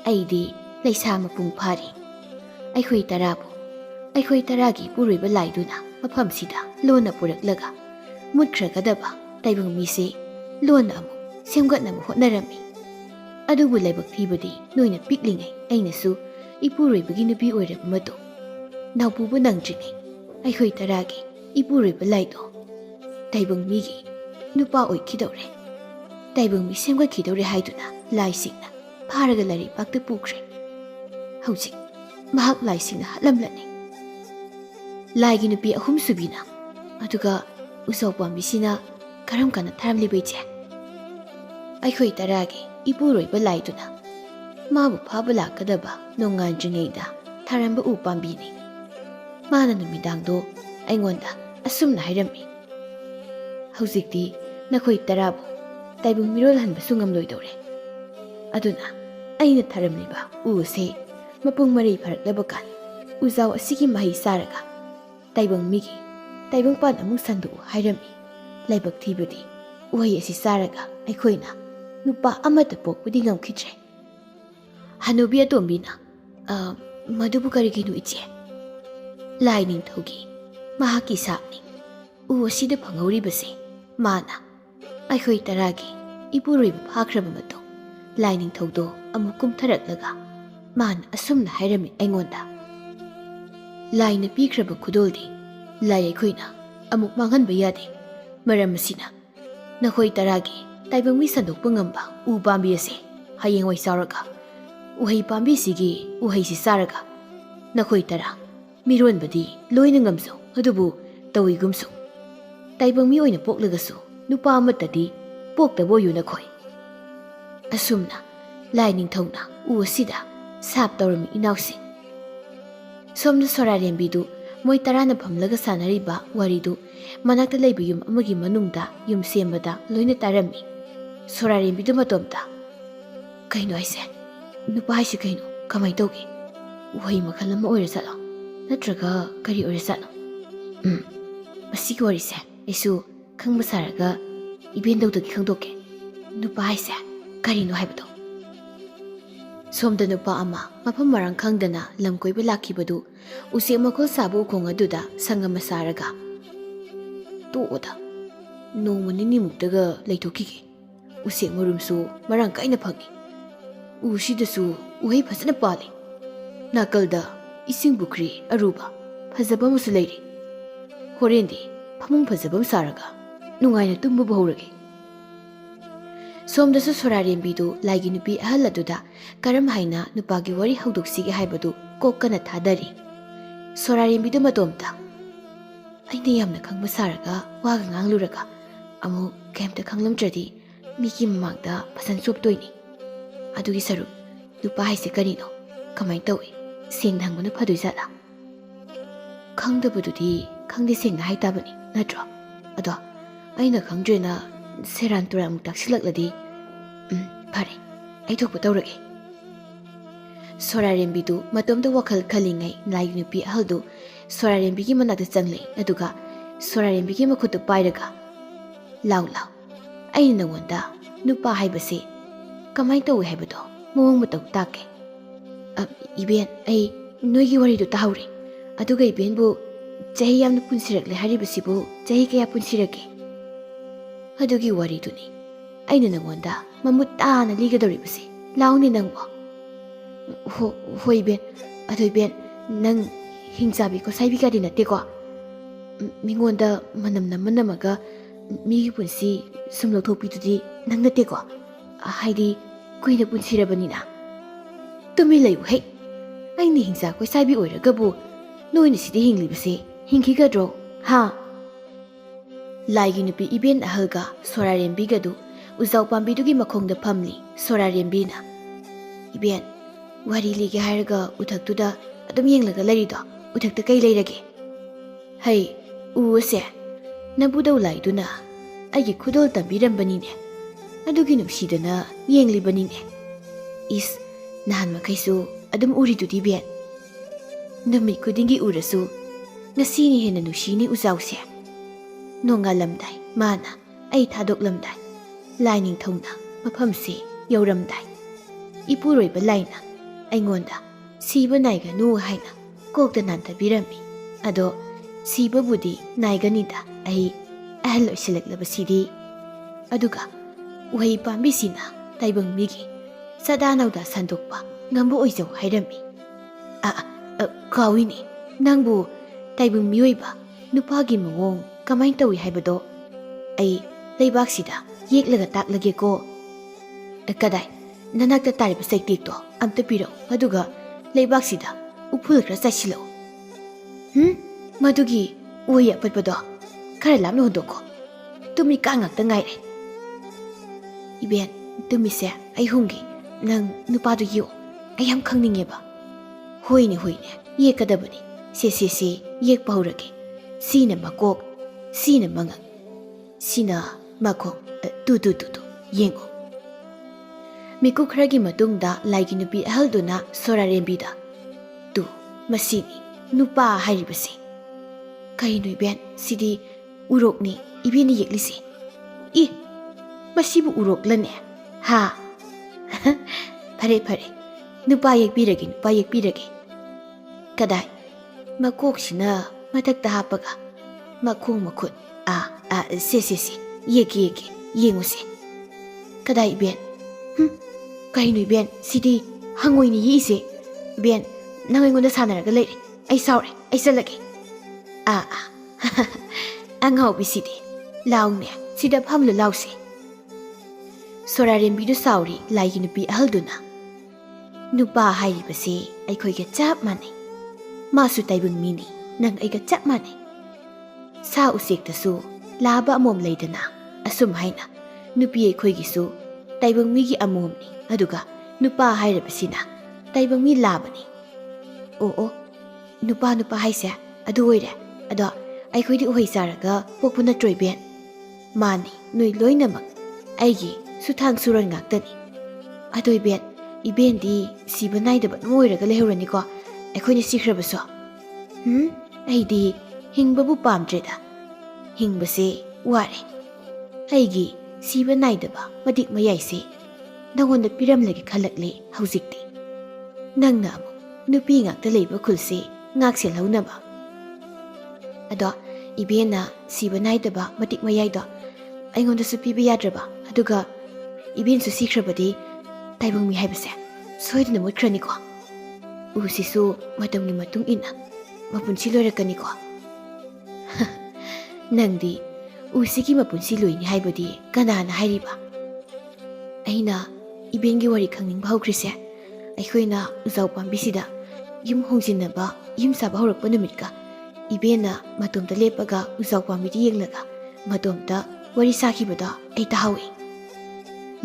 ꯑꯩꯗꯤ ꯂꯩꯁꯥ ꯃꯄꯨꯡ ꯐꯥꯔꯤ꯫ ꯑꯩꯈꯣꯏ 10ꯕꯨ ꯑꯩꯈꯣꯏ 10ꯒꯤ ꯏꯄꯨꯔꯣꯏꯕ ꯂꯥꯏꯗꯨꯅ ꯃꯐꯝꯁꯤꯗ ꯂꯣꯟꯅ ꯄꯨꯔꯛꯂꯒ ꯃꯨꯠꯈ꯭ꯔꯒꯗꯕ ꯇꯥꯏꯕꯪ ꯃꯤꯁꯦ ꯂꯣꯟꯅ ꯑꯃꯨꯛ ꯁꯦꯝꯒꯠꯅꯕ ꯍꯣꯠꯅꯔꯝꯃꯤ꯫ ꯑꯗꯨꯕꯨ ꯂꯥꯏꯕꯛ ꯊꯤꯕꯗꯤ ꯅꯣꯏꯅ ꯄꯤꯛꯂꯤꯉꯩ ꯑꯩꯅꯁꯨ ꯏꯄꯨꯔꯣꯏꯕꯒꯤ ꯅꯨꯄꯤ ꯑꯣꯏꯔꯕ ꯃꯇꯨꯡ ꯅꯥꯎꯄꯨꯕ ꯅꯪꯗ꯭ꯔꯤꯉꯩ ꯑꯩꯈꯣꯏ ꯇꯔꯥꯒꯤ ꯏꯄꯨꯔꯣꯏꯕ ꯂꯥꯏꯗꯣ ꯇꯥꯏꯕꯪ ꯃꯤꯒꯤ ꯅꯨꯄꯥ ꯑꯣꯏꯈꯤꯗꯧꯔꯦ, ꯇꯥꯏꯕꯪ ꯃꯤ ꯁꯦꯝꯒꯠꯈꯤꯗꯧꯔꯦ ꯍꯥꯏꯗꯨꯅ ꯂꯥꯏꯁꯤꯡꯅ ꯐꯥꯔꯒ ꯂꯥꯏꯔꯩꯕꯥꯛꯇ ꯄꯨꯈ꯭ꯔꯦ꯫ ꯍꯧꯖꯤꯛ ꯃꯍꯥꯛ ꯂꯥꯏꯁꯤꯡꯅ ꯍꯥꯠꯂꯝꯂꯅꯤ꯫ ꯂꯥꯏꯒꯤ ꯅꯨꯄꯤ ꯑꯍꯨꯝꯁꯨꯕꯤꯅ ꯑꯗꯨꯒ ꯎꯁꯣꯞ ꯄꯥꯝꯕꯤꯁꯤꯅ ꯀꯔꯝ ꯀꯥꯟꯗ ꯊꯥꯔꯝꯂꯤꯕ ꯏꯆꯦ? ꯑꯩꯈꯣꯏ ꯇꯔꯥꯒꯤ ꯏꯄꯨꯔꯣꯏꯕ ꯂꯥꯏꯗꯨꯅ ꯃꯥꯕꯨ ꯐꯥꯕ ꯂꯥꯛꯀꯗꯕ ꯅꯣꯡꯉꯥꯟꯗ꯭ꯔꯤꯉꯩꯗ ꯊꯥꯔꯝꯕ ꯎ ꯄꯥꯝꯕꯤꯅꯤ꯫ ꯃꯥꯅ ꯅꯨꯃꯤꯗꯥꯡꯗꯣ ꯑꯩꯉꯣꯟꯗ ꯑꯁꯨꯝꯅ ꯍꯥꯏꯔꯝꯃꯤ, ꯍꯧꯖꯤꯛꯇꯤ ꯅꯈꯣꯏ ꯇꯔꯥꯕꯨ ꯇꯥꯏꯕꯪ ꯃꯤꯔꯣꯜꯍꯟꯕꯁꯨ ꯉꯝꯂꯣꯏꯗꯧꯔꯦ, ꯑꯗꯨꯅ ꯑꯩꯅ ꯊꯥꯔꯝꯂꯤꯕ ꯎ ꯑꯁꯤ ꯃꯄꯨꯡ ꯃꯔꯩ ꯐꯥꯔꯛꯂꯕ ꯀꯥꯟ ꯎꯖꯥꯎ ꯑꯁꯤꯒꯤ ꯃꯍꯩ ꯆꯥꯔꯒ ꯇꯥꯏꯕꯪ ꯃꯤꯒꯤ ꯇꯥꯏꯕꯪꯄꯥꯟ ꯑꯃꯨꯛ ꯁꯟꯗꯣꯛꯎ ꯍꯥꯏꯔꯝꯃꯤ꯫ ꯂꯥꯏꯕꯛ ꯊꯤꯕꯗꯤ ꯎꯍꯩ ꯑꯁꯤ ꯆꯥꯔꯒ ꯑꯩꯈꯣꯏꯅ ꯅꯨꯄꯥ ꯑꯃꯠꯇ ꯄꯣꯛꯄꯗꯤ ꯉꯝꯈꯤꯗ꯭ꯔꯦ꯫ ꯍꯅꯨꯕꯤ ꯑꯇꯣꯝꯕꯤꯅ ꯃꯗꯨꯕꯨ ꯀꯔꯤꯒꯤꯅꯣ ꯏꯆꯦ? ꯂꯥꯏ ꯅꯤꯡꯊꯧꯒꯤ ꯃꯍꯥꯛꯀꯤ ꯁꯥꯞꯅꯤ꯫ ꯎ ꯑꯁꯤꯗ ꯐꯪꯍꯧꯔꯤꯕꯁꯦ ꯃꯥꯅ ꯑꯩꯈꯣꯏ ꯇꯔꯥꯒꯤ ꯏꯄꯨꯔꯣꯏꯕ ꯐꯥꯈ꯭ꯔꯕ ꯃꯇꯨꯡ ꯂꯥꯏ ꯅꯤꯡꯊꯧꯗꯣ ꯑꯃꯨꯛ ꯀꯨꯝꯊꯔꯛꯂꯒ ꯃꯥꯅ ꯑꯁꯨꯝꯅ ꯍꯥꯏꯔꯝꯃꯤ ꯑꯩꯉꯣꯟꯗ, ꯂꯥꯏꯅ ꯄꯤꯈ꯭ꯔꯕ ꯈꯨꯗꯣꯜꯗꯤ ꯂꯥꯏ ꯑꯩꯈꯣꯏꯅ ꯑꯃꯨꯛ ꯃꯥꯡꯍꯟꯕ ꯌꯥꯗꯦ꯫ ꯃꯔꯝ ꯑꯁꯤꯅ ꯅꯈꯣꯏ ꯇꯔꯥꯒꯤ ꯇꯥꯏꯕꯪ ꯃꯤ ꯁꯟꯗꯣꯛꯄ ꯉꯝꯕ ꯎ ꯄꯥꯝꯕꯤ ꯑꯁꯤ ꯍꯌꯦꯡꯋꯥꯏ ꯆꯥꯎꯔꯒ ꯎꯍꯩ ꯄꯥꯝꯕꯤꯁꯤꯒꯤ ꯎꯍꯩꯁꯤ ꯆꯥꯔꯒ ꯅꯈꯣꯏ ꯇꯔꯥ ꯃꯤꯔꯣꯟꯕꯗꯤ ꯂꯣꯏꯅ ꯉꯝꯖꯧ, ꯑꯗꯨꯕꯨ ꯇꯧꯏꯒꯨꯝꯁꯨ ꯇꯥꯏꯕꯪ ꯃꯤ ꯑꯣꯏꯅ ꯄꯣꯛꯂꯒꯁꯨ ꯅꯨꯄꯥ ꯑꯃꯠꯇꯗꯤ ꯄꯣꯛꯇꯕ ꯑꯣꯏꯌꯨ ꯅꯈꯣꯏ꯫ ꯑꯁꯨꯝꯅ ꯂꯥꯏ ꯅꯤꯡꯊꯧꯅ ꯎ ꯑꯁꯤꯗ ꯁꯥꯞ ꯇꯧꯔꯝꯃꯤ ꯏꯅꯥꯎꯁꯤꯡ꯫ ꯁꯣꯝꯗ ꯁꯣꯔꯥꯔꯦꯝꯕꯤꯗꯨ ꯃꯣꯏ ꯇꯔꯥꯅ ꯐꯝꯂꯒ ꯁꯥꯟꯅꯔꯤꯕ ꯋꯥꯔꯤꯗꯨ ꯃꯅꯥꯛꯇ ꯂꯩꯕ ꯌꯨꯝ ꯑꯃꯒꯤ ꯃꯅꯨꯡꯗ ꯌꯨꯝ ꯁꯦꯝꯕꯗ ꯂꯣꯏꯅ ꯇꯥꯔꯝꯃꯤ꯫ ꯁꯣꯔꯥꯔꯦꯝꯕꯤꯗꯨ ꯃꯇꯣꯝꯇ, ꯀꯩꯅꯣ ꯍꯥꯏꯁꯦ? ꯅꯨꯄꯥ ꯍꯥꯏꯁꯤ ꯀꯩꯅꯣ? ꯀꯃꯥꯏꯅ ꯇꯧꯒꯦ? ꯎꯍꯩ ꯃꯈꯜ ꯑꯃ ꯑꯣꯏꯔꯖꯥꯠꯂꯣ? ꯅꯠꯇ꯭ꯔꯒ ꯀꯔꯤ ꯑꯣꯏꯔꯖꯥꯠꯅꯣ? ꯃꯁꯤꯒꯤ ꯋꯥꯔꯤꯁꯦ ꯑꯩꯁꯨ ꯈꯪꯕ ꯁꯥꯔꯒ ꯏꯕꯦꯟꯗꯧꯗꯒꯤ ꯈꯪꯗꯣꯛꯀꯦ꯫ ꯅꯨꯄꯥ ꯍꯥꯏꯁꯦ ꯀꯔꯤꯅꯣ ꯍꯥꯏꯕꯗꯣ? ꯁꯣꯝꯗ ꯅꯨꯄꯥ ꯑꯃ ꯃꯐꯝ ꯃꯔꯥꯡ ꯈꯪꯗꯅ ꯂꯝ ꯀꯣꯏꯕ ꯂꯥꯛꯈꯤꯕꯗꯨ ꯎꯆꯦꯛ ꯃꯈꯣꯜ ꯁꯥꯕ ꯎꯈꯣꯡ ꯑꯗꯨꯗ ꯁꯪ ꯑꯃ ꯁꯥꯔꯒ, ꯇꯣꯛꯑꯣꯗ, ꯅꯣꯡꯃ ꯅꯤꯅꯤꯃꯨꯛꯇꯒ ꯂꯩꯊꯣꯛꯈꯤꯒꯦ, ꯎꯆꯦꯛ ꯃꯔꯨꯝꯁꯨ ꯃꯔꯥꯡ ꯀꯥꯏꯅ ꯐꯪꯏ, ꯎꯁꯤꯗꯁꯨ ꯎꯍꯩ ꯐꯖꯅ ꯄꯥꯜꯂꯤ, ꯅꯥꯀꯜꯗ ꯏꯁꯤꯡ ꯄꯨꯈ꯭ꯔꯤ ꯑꯔꯨꯕ ꯐꯖꯕ ꯑꯃꯁꯨ ꯂꯩꯔꯤ, ꯍꯣꯔꯦꯟꯗꯤ ꯐꯃꯨꯡ ꯐꯖꯕ ꯑꯃ ꯁꯥꯔꯒ ꯅꯨꯡꯉꯥꯏꯅ ꯇꯨꯝꯕꯕꯨ ꯍꯧꯔꯒꯦ꯫ ꯁꯣꯝꯗꯁꯨ ꯁꯣꯔꯥꯔꯦꯝꯕꯤꯗꯨ ꯂꯥꯏꯒꯤ ꯅꯨꯄꯤ ꯑꯍꯜ ꯑꯗꯨꯗ ꯀꯔꯝ ꯍꯥꯏꯅ ꯅꯨꯄꯥꯒꯤ ꯋꯥꯔꯤ ꯍꯧꯗꯣꯛꯁꯤꯒꯦ ꯍꯥꯏꯕꯗꯨ ꯀꯣꯛꯀꯅ ꯊꯥꯗꯔꯤ꯫ ꯁꯣꯔꯥꯔꯦꯝꯕꯤꯗꯨ ꯃꯇꯣꯝꯇ, ꯑꯩꯅ ꯌꯥꯝꯅ ꯈꯪꯕ ꯁꯥꯔꯒ ꯋꯥꯒ ꯉꯥꯡꯂꯨꯔꯒ ꯑꯃꯨꯛ ꯀꯩꯝꯇ ꯈꯪꯂꯝꯗ꯭ꯔꯗꯤ ꯃꯤꯒꯤ ꯃꯃꯥꯡꯗ ꯐꯖꯅ ꯆꯣꯞꯇꯣꯏꯅꯤ꯫ ꯑꯗꯨꯒꯤ ꯁꯔꯨꯛ ꯅꯨꯄꯥ ꯍꯥꯏꯁꯦ ꯀꯔꯤꯅꯣ? ꯀꯃꯥꯏꯅ ꯇꯧꯏ? ꯁꯦꯡꯅ ꯍꯪꯕꯅ ꯐꯗꯣꯏꯖꯥꯠꯂꯥ? ꯈꯪꯗꯕꯗꯨꯗꯤ ꯈꯪꯗꯦ ꯁꯦꯡꯅ ꯍꯥꯏꯇꯥꯕꯅꯤ ꯅꯠꯇ꯭ꯔꯣ? ꯑꯗꯣ ꯑꯩꯅ ꯈꯪꯗ꯭ꯔꯦꯅ ꯁꯦꯔꯥꯟ ꯇꯨꯔꯥꯟ ꯑꯃꯨꯛ ꯇꯥꯛꯁꯤꯜꯂꯛꯂꯗꯤ ꯐꯔꯦ, ꯑꯩ ꯊꯣꯛꯄ ꯇꯧꯔꯒꯦ꯫ ꯁꯣꯔꯥꯔꯦꯝꯕꯤꯗꯨ ꯃꯇꯣꯝꯇ ꯋꯥꯈꯜ ꯈꯜꯂꯤꯉꯩ ꯂꯥꯏꯒꯤ ꯅꯨꯄꯤ ꯑꯍꯜꯗꯨ ꯁꯣꯔꯥꯔꯦꯝꯕꯤꯒꯤ ꯃꯅꯥꯛꯇ ꯆꯪꯂꯛꯏ, ꯑꯗꯨꯒ ꯁꯣꯔꯥꯔꯦꯝꯕꯤꯒꯤ ꯃꯈꯨꯠꯇꯨ ꯄꯥꯏꯔꯒ, ꯂꯥꯎ ꯂꯥꯎ, ꯑꯩꯅ ꯅꯉꯣꯟꯗ ꯅꯨꯄꯥ ꯍꯥꯏꯕꯁꯤ ꯀꯃꯥꯏꯅ ꯇꯧꯏ ꯍꯥꯏꯕꯗꯣ ꯃꯑꯣꯡ ꯃꯇꯧ ꯇꯥꯛꯀꯦ꯫ ꯏꯕꯦꯟ, ꯑꯩ ꯅꯣꯏꯒꯤ ꯋꯥꯔꯤꯗꯨ ꯇꯥꯍꯧꯔꯦ, ꯑꯗꯨꯒ ꯏꯕꯦꯟꯕꯨ ꯆꯍꯤ ꯌꯥꯝꯅ ꯄꯨꯟꯁꯤꯔꯛꯂꯦ ꯍꯥꯏꯔꯤꯕꯁꯤꯕꯨ ꯆꯍꯤ ꯀꯌꯥ ꯄꯨꯟꯁꯤꯔꯒꯦ? ꯑꯗꯨꯒꯤ ꯋꯥꯔꯤꯗꯨꯅꯤ ꯑꯩꯅ ꯅꯉꯣꯟꯗ ꯃꯃꯨꯠ ꯇꯥꯅ ꯂꯤꯒꯗꯧꯔꯤꯕꯁꯦ꯫ ꯂꯥꯎꯅꯦ ꯅꯪꯕꯣ꯫ ꯍꯣꯏ ꯏꯕꯦꯟ, ꯑꯗꯣ ꯏꯕꯦꯟ, ꯅꯪ ꯍꯤꯡꯆꯥꯕꯤ ꯈꯣꯠꯁꯥꯏꯕꯤꯒꯗꯤ ꯅꯠꯇꯦꯀꯣ? ꯃꯤꯉꯣꯟꯗ ꯃꯅꯝ ꯅꯝꯃ ꯅꯝꯃꯒ ꯃꯤꯒꯤ ꯄꯨꯟꯁꯤ ꯁꯨꯝ ꯂꯧꯊꯣꯛꯄꯤꯗꯨꯗꯤ ꯅꯪ ꯅꯠꯇꯦꯀꯣ? ꯍꯥꯏꯗꯤ ꯀꯨꯏꯅ ꯄꯨꯟꯁꯤꯔꯕꯅꯤꯅ꯫ ꯇꯨꯃꯤꯟ ꯂꯩꯌꯨ ꯍꯦꯛ, ꯑꯩꯅ ꯍꯤꯡꯆꯥ ꯈꯣꯏꯁꯥꯏꯕꯤ ꯑꯣꯏꯔꯒꯕꯨ ꯅꯣꯏꯅ ꯁꯤꯗ ꯍꯤꯡꯂꯤꯕꯁꯦ ꯍꯤꯡꯈꯤꯒꯗ꯭ꯔꯣ? ꯍꯥ? ꯂꯥꯏꯒꯤ ꯅꯨꯄꯤ ꯏꯕꯦꯟ ꯑꯍꯜꯒ ꯁꯣꯔꯥꯔꯦꯝꯕꯤꯒꯗꯨ ꯎꯖꯥꯎ ꯄꯥꯝꯕꯤꯗꯨꯒꯤ ꯃꯈꯣꯡꯗ ꯐꯝꯂꯤ꯫ ꯁꯣꯔꯥꯔꯦꯝꯕꯤꯅ, ꯏꯕꯦꯟ, ꯋꯥꯔꯤ ꯂꯤꯒꯦ ꯍꯥꯏꯔꯒ ꯎꯊꯛꯇꯨꯗ ꯑꯗꯨꯝ ꯌꯦꯡꯂꯒ ꯂꯩꯔꯤꯗꯣ, ꯎꯊꯛꯇ ꯀꯩ ꯂꯩꯔꯒꯦ? ꯍꯩ, ꯎ ꯑꯁꯦ ꯅꯕꯨꯗꯧ ꯂꯥꯏꯗꯨꯅ ꯑꯩꯒꯤ ꯈꯨꯗꯣꯜ ꯇꯝꯕꯤꯔꯝꯕꯅꯤꯅꯦ, ꯑꯗꯨꯒꯤ ꯅꯨꯡꯁꯤꯗꯅ ꯌꯦꯡꯂꯤꯕꯅꯤꯅꯦ꯫ ꯏꯁ, ꯅꯍꯥꯟ ꯃꯈꯩꯁꯨ ꯑꯗꯨꯝ ꯎꯔꯤꯗꯨꯗꯤ ꯏꯕꯦꯟ, ꯅꯨꯃꯤꯠ ꯈꯨꯗꯤꯡꯒꯤ ꯎꯔꯁꯨ ꯉꯁꯤꯅ ꯍꯦꯟꯅ ꯅꯨꯡꯁꯤꯅꯤ ꯎꯖꯥꯎꯁꯦ꯫ ꯅꯣꯡꯉꯥꯜꯂꯝꯗꯥꯏ ꯃꯥꯅ ꯑꯩ ꯊꯥꯗꯣꯛꯂꯝꯗꯥꯏ, ꯂꯥꯏ ꯅꯤꯡꯊꯧꯅ ꯃꯐꯝꯁꯤ ꯌꯧꯔꯝꯗꯥꯏ, ꯏꯄꯨꯔꯣꯏꯕ ꯂꯥꯏꯅ ꯑꯩꯉꯣꯟꯗ ꯁꯤꯕ ꯅꯥꯏꯒꯅꯨ ꯍꯥꯏꯅ ꯀꯣꯛꯇ ꯅꯥꯟꯊꯕꯤꯔꯝꯃꯤ꯫ ꯑꯗꯣ Sibabudi naiganida ai ahal oisilaklabasidi aduga uhei pambisina taibang migi sadanauda sandokpa ngambu oizau hairami kawini nangbu taibang miyoiba nupagi mawong kamain tawi haibado ai leibaksida yeklaga taklage ko kadai nanakta tariba saiktikto amta piro aduga leibaksida upul khra chasilo madugi ui apatpado khara lamna hodoko tumi ka ngakta ngaire iben tumi se ai hungi nang nupadu yo ai yam khangninge ba hoine yekadabani se yek paurage sina makok sina manga sina makok tu yengo miku khragi matungda laigi nupi ahalduna sorarembida tu masini nupa hairibasi kaino iben sidi urokni ibeni yeklisi masibu uroklane ha pare nupa yekpirage kadai makoksina matakta hapaga makhong makhut se yeke yenguse kadai iben kaino iben sidi hangoini yise iben nangoingonda sanaraga leire ai saure ai salage angau bisidi laune sida phamlu lause sorarembidu sauri laigi nupi ahalduna nupa hairibase aikhoiga chap mane masu taibung mini nang aiga chap mane sa usektasu laba amom leidana asum haina nupi aikhoigisu taibung migi amomni aduga nupa hairibasina taibung mi labani nupa haise adu oire ado aikhoidi uhai saraga pokpuna troiben mani noi loinamak aigi suthang suran ngaktani adoi ben ibendi siba naidaba moiraga lehurani ko aikhoini sikhrabaso aidi hingbabu pamdreda hingbase ware aigi siba naidaba madik mayaise nangonda piramlagi khalakle haujikti nangna amu nupi ngakta leiba khulse ngakse launaba ado ibena siba naidaba matik mayaido aingonda su piba yadraba aduga iben su sikrabadi taibang mi haibase soidna mutkrani ko usisu matamni matung ina mapunsi loirakani ko nangdi usigi mapunsi loini haibadi kanana hairiba aina ibengi wari khangning bhaukrise aikhoina uzau pambisida yum hongjinaba yum saba horakpa numitka ibena matomta lepaga uzau pambidi yenglaga matomta wari sakibada ai tahawi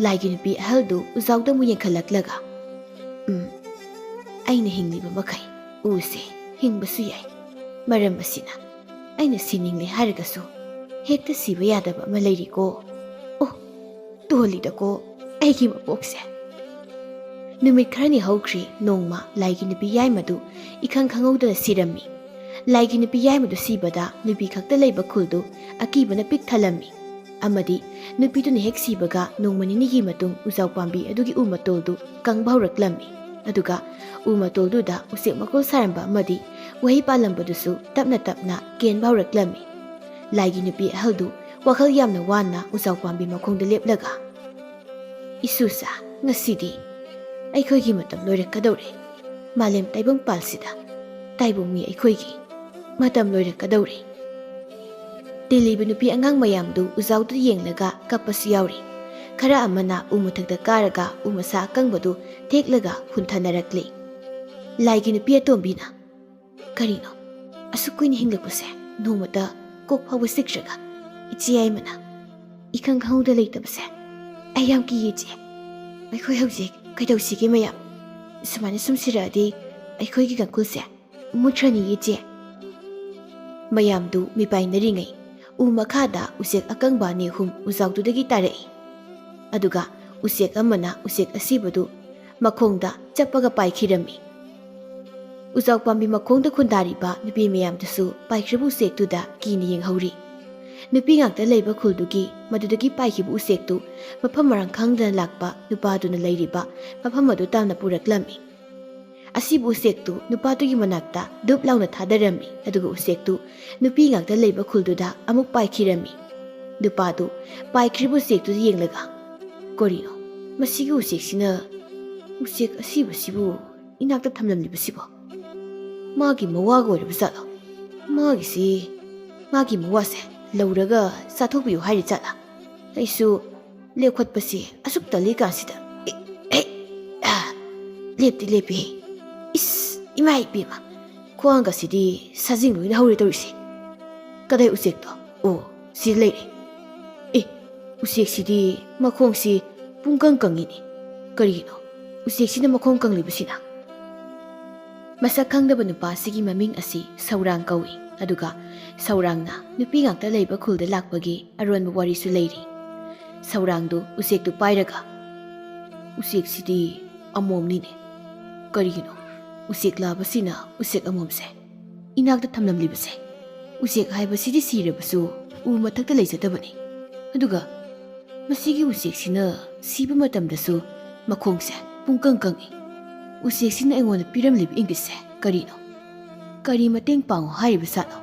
laigi nupi ahaldu uzauda mu yengkhalaklaga aina hingliba makai use hingbasu yai maram basina aina siningle haragasu hekta siba yadaba ma leiri ko tolida ko aigi mapokse numit kharani haukhri nongma laigi nupi yai madu ikhang khangauda sirami laigi nupi yai madu sibada nupi khakta leiba khuldu akibana pik thalami amadi nupi tu hek sibaga nongmani ni gi matung uzau pambi adugi u matoldu kangbauraklammi aduga u matoldu da usek makol saramba amadi wahi palambadu tapna ken bauraklammi laigi nupi haldu wakhal yamna wana uzau pambi makhongda leplaga isusa ngasidi aikhoigi matam loirakadore malem taibang palsida taibong mi aikhoigi matam loirakadore Dilibi nupi angang mayamdu uzaudu yenglaga kapasu yauri khara amana umuthakda karaga umasa akangbadu teklaga huntanarakli laigi nupi atombina karino asukuini hinglakpase nomata kok phawa sikraga ichi aimana ikhang khangda leitabase ayam ki yeche aikhoi hojik kaidausi gi mayam sumani sumsiradi aikhoi gi gankulse mutrani yeche mayamdu mipainaringai umakhada usek akangba ne hum uzaududagi tarai aduga usek amana usek asibadu makhongda chapaga paikhirami uzau pambi makhongda khundariba nupi mayamdasu paikhribu sektuda kini yenghauri nupi ngakta leiba khuldugi madudagi paikhibu usektu mafam marang khangdana lakpa nupaduna leiriba mafam adu tamna puraklami ꯑꯁꯤꯕꯨ ꯎꯆꯦꯛꯇꯨ ꯅꯨꯄꯥꯗꯨꯒꯤ ꯃꯅꯥꯛꯇ ꯗꯨꯞ ꯂꯥꯎꯅ ꯊꯥꯗꯔꯝꯃꯤ ꯑꯗꯨꯒ ꯎꯆꯦꯛꯇꯨ ꯅꯨꯄꯤ ꯉꯥꯛꯇ ꯂꯩꯕ ꯈꯨꯜꯗꯨꯗ ꯑꯃꯨꯛ ꯄꯥꯏꯈꯤꯔꯝꯃꯤ ꯅꯨꯄꯥꯗꯨ ꯄꯥꯏꯈ꯭ꯔꯤꯕ ꯎꯆꯦꯛꯇꯨ ꯌꯦꯡꯂꯒ ꯀꯔꯤꯅꯣ ꯃꯁꯤꯒꯤ ꯎꯆꯦꯛꯁꯤꯅ ꯎꯆꯦꯛ ꯑꯁꯤꯕꯁꯤꯕꯨ ꯏꯅꯥꯛꯇ ꯊꯝꯂꯝꯂꯤꯕꯁꯤꯕꯣ ꯃꯥꯒꯤ ꯃꯋꯥꯒ ꯑꯣꯏꯔꯕ ꯖꯥꯠꯂꯣ ꯃꯥꯒꯤ ꯃꯋꯥꯁꯦ ꯂꯧꯔꯒ ꯆꯥꯊꯣꯛꯄꯤꯌꯨ ꯍꯥꯏꯔꯤ ꯖꯥꯠꯂꯥ ꯑꯩꯁꯨ ꯂꯦꯞꯈꯠꯄꯁꯤ ꯑꯁꯨꯛ ꯇꯜꯂꯤ ꯀꯥꯟꯁꯤꯗ ꯂꯦꯞꯇꯤ ꯂꯦꯞꯄꯤ 이스 이마이 비마 코안가시디 사진 로이나 하우리 돌시 까다이 우색도 오 시레이리 에 우색시디 마콩시 뿡깡깡이니 그리기노 우색시나 마콩깡 리부시나 마사 ꯈꯪꯗꯕ ꯅꯨꯄꯥꯁꯤꯒꯤ ꯃꯃꯤꯡ ꯑꯁꯤ ꯁꯧꯔꯥꯡ ꯀꯧꯏ ꯑꯗꯨꯒ ꯁꯧꯔꯥꯡꯅ ꯅꯨꯄꯤ ꯉꯥꯛꯇ ꯂꯩꯕ ꯈꯨꯜꯗ ꯂꯥꯛꯄꯒꯤ ꯑꯔꯣꯟꯕ ꯋꯥꯔꯤꯁꯨ ꯂꯩꯔꯤ ꯁꯧꯔꯥꯡꯗꯨ ꯎꯆꯦꯛꯇꯨ ꯄꯥꯏꯔꯒ ꯎꯆꯦꯛꯁꯤꯗꯤ ꯑꯃꯣꯝꯅꯤꯅꯦ ꯀꯔꯤꯒꯤꯅꯣ ꯎꯆꯦꯛ ꯂꯥꯕꯁꯤꯅ ꯎꯆꯦꯛ ꯑꯃꯣꯝꯁꯦ ꯏꯅꯥꯛꯇ ꯊꯝꯂꯝꯂꯤꯕꯁꯦ ꯎꯆꯦꯛ ꯍꯥꯏꯕꯁꯤꯗꯤ ꯁꯤꯔꯕꯁꯨ ꯎ ꯃꯊꯛꯇ ꯂꯩꯖꯗꯕꯅꯤ ꯑꯗꯨꯒ ꯃꯁꯤꯒꯤ ꯎꯆꯦꯛꯁꯤꯅ ꯁꯤꯕ ꯃꯇꯝꯗꯁꯨ ꯃꯈꯣꯡꯁꯦ ꯄꯨꯡꯀꯪ ꯀꯪꯏ 우sek시나 ꯑꯩꯉꯣꯟꯗ ꯄꯤꯔꯝꯂꯤꯕ ꯏꯪꯒꯤꯠꯁꯦ ꯀꯔꯤꯅꯣ ꯀꯔꯤ ꯃꯇꯦꯡ ꯄꯥꯡꯉꯣ ꯍꯥꯏꯔꯤꯕ ꯖꯥꯠꯅꯣ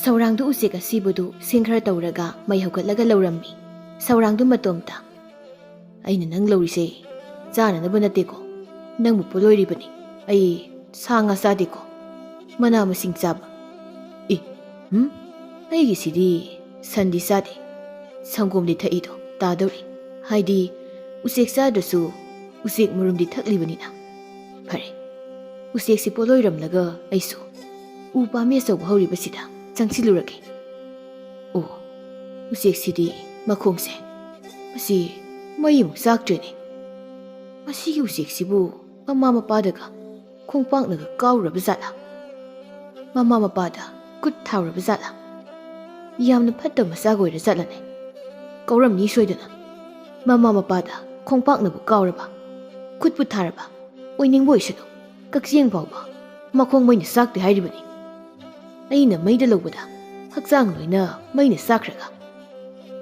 ꯁꯧꯔꯥꯡꯗꯨ ꯎꯆꯦꯛ ꯑꯁꯤꯕꯗꯨ ꯁꯤꯡ ꯈꯔ ꯇꯧꯔꯒ ꯃꯩ ꯍꯧꯒꯠꯂꯒ ꯂꯧꯔꯝꯃꯤ ꯁꯧꯔꯥꯡꯗꯨ ꯃꯇꯣꯝꯇ ꯑꯩꯅ ꯅꯪ ꯂꯧꯔꯤꯁꯦ ꯆꯥꯅꯅꯕ ꯅꯠꯇꯦꯀꯣ ꯅꯪꯕꯨ ꯄꯣꯂꯣꯏꯔꯤꯕꯅꯤ ꯑꯩ ꯁꯥ ꯉꯥ ꯆꯥꯗꯦꯀꯣ ꯃꯅꯥ ꯃꯁꯤꯡ ꯆꯥꯕ ꯑꯩꯒꯤꯁꯤꯗꯤ ꯁꯟꯗꯤ ꯆꯥꯗꯦ ꯁꯪꯒꯣꯝꯗꯤ ꯊꯛꯏꯗꯣ ꯇꯥꯗꯧꯔꯤ ꯍꯥꯏꯗꯤ ꯎꯆꯦꯛ ꯆꯥꯗ꯭ꯔꯁꯨ 우색 물음디 탁리버니나 파레 우색시 뽀로이럼라가 아이소 우밤에서 하우리버시다 장치루라게 오 우색시디 마콩세 마시 마이묵 싹드네 마시기 우색시부 마마마빠다가 콩빵나가 까우라버자라 마마마빠다 굿타우라버자라 ꯌꯥꯝꯅ ꯐꯠꯇꯕ ꯃꯆꯥꯛ ꯑꯣꯏꯔ ꯆꯠꯂꯅꯦ ꯀꯧꯔꯝꯅꯤ ꯁꯣꯏꯗꯅ ꯃꯃꯥ ꯃꯄꯥꯗ ꯈꯣꯡꯄꯥꯛꯅꯕꯨ ꯀꯥꯎꯔꯕ ꯈꯨꯠꯄꯨ ꯊꯥꯔꯕ ꯑꯣꯏꯅꯤꯡꯕ ꯑꯣꯏꯁꯅꯨ ꯀꯛꯆꯦꯡ ꯐꯥꯎꯕ ꯃꯈꯣꯡ ꯃꯩꯅ ꯆꯥꯛꯇꯦ ꯍꯥꯏꯔꯤꯕꯅꯤ ꯑꯩꯅ ꯃꯩꯗ ꯂꯧꯕꯗ ꯍꯛꯆꯥꯡ ꯂꯣꯏꯅ ꯃꯩꯅ ꯆꯥꯛꯈ꯭ꯔꯒ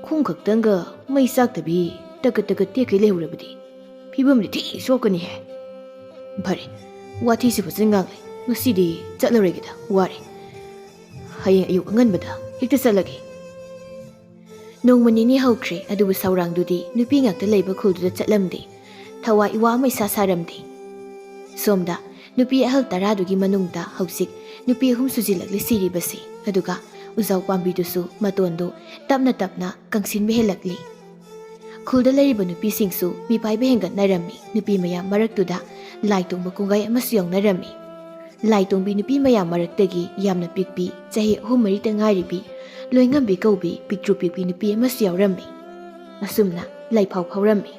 ꯈꯣꯡ ꯈꯛꯇꯪꯒ ꯃꯩ ꯆꯥꯛꯇꯕꯤ ꯇꯒꯠ ꯇꯒꯠ ꯇꯦꯛꯈꯩ ꯂꯩꯍꯧꯔꯕꯗꯤ ꯐꯤꯕꯝꯗꯤ ꯊꯤ ꯁꯣꯛꯀꯅꯤꯍꯦ ꯐꯔꯦ ꯋꯥꯊꯤꯁꯤ ꯐꯖꯅ ꯉꯥꯡꯂꯦ ꯉꯁꯤꯗꯤ ꯆꯠꯂꯔꯣꯏꯒꯦꯗ ꯋꯥꯔꯦ ꯍꯌꯦꯡ ꯑꯌꯨꯛ ꯑꯉꯟꯕꯗ ꯍꯦꯛꯇ ꯆꯠꯂꯒꯦ ꯅꯣꯡꯃ ꯅꯤꯅꯤ ꯍꯧꯈ꯭ꯔꯦ ꯑꯗꯨꯕꯨ ꯁꯧꯔꯥꯡꯗꯨꯗꯤ ꯅꯨꯄꯤ ꯉꯥꯛꯇ ꯂꯩꯕ ꯈꯨꯜꯗꯨꯗ ꯆꯠꯂꯝꯗꯦ ꯊꯋꯥꯏ ꯏꯋꯥ ꯃꯩꯁꯥ ꯁꯥꯔꯝꯗꯦ ꯁꯣꯝꯗ ꯅꯨꯄꯤ ꯑꯍꯜ 10ꯗꯨꯒꯤ ꯃꯅꯨꯡꯗ ꯍꯧꯖꯤꯛ ꯅꯨꯄꯤ 3 ꯁꯨꯖꯤꯜꯂꯛꯂꯤ ꯁꯤꯔꯤꯕꯁꯤ ꯑꯗꯨꯒ ꯎꯖꯥꯎ ꯄꯥꯝꯕꯤꯗꯨꯁꯨ ꯃꯇꯣꯟꯗꯣ ꯇꯞꯅ ꯇꯞꯅ ꯀꯪꯁꯤꯟꯕ ꯍꯦꯜꯂꯛꯂꯤ ꯈꯨꯜꯗ ꯂꯩꯔꯤꯕ ꯅꯨꯄꯤꯁꯤꯡꯁꯨ ꯃꯤꯄꯥꯏꯕ ꯍꯦꯟꯒꯠꯅꯔꯝꯃꯤ ꯅꯨꯄꯤ ꯃꯌꯥꯝ ꯃꯔꯛꯇꯨꯗ ꯂꯥꯏꯇꯣꯡꯕ ꯀꯨꯡꯒꯥꯏ ꯑꯃꯁꯨ ꯌꯥꯎꯅꯔꯝꯃꯤ ꯂꯥꯏꯇꯣꯡꯕꯤ ꯅꯨꯄꯤ ꯃꯌꯥꯝ ꯃꯔꯛꯇꯒꯤ ꯌꯥꯝꯅ ꯄꯤꯛꯄꯤ ꯆꯍꯤ 3-4ꯇ ꯉꯥꯏꯔꯤꯕꯤ ꯂꯣꯏꯉꯝꯕꯤ ꯀꯧꯕꯤ ꯄꯤꯛꯇ꯭ꯔꯨ ꯄꯤꯛꯄꯤ ꯅꯨꯄꯤ ꯑꯃꯁꯨ ꯌꯥꯎꯔꯝꯃꯤ ꯑꯁꯨꯝꯅ ꯂꯩꯐꯥꯎ ꯐꯥꯎꯔꯝꯃꯤ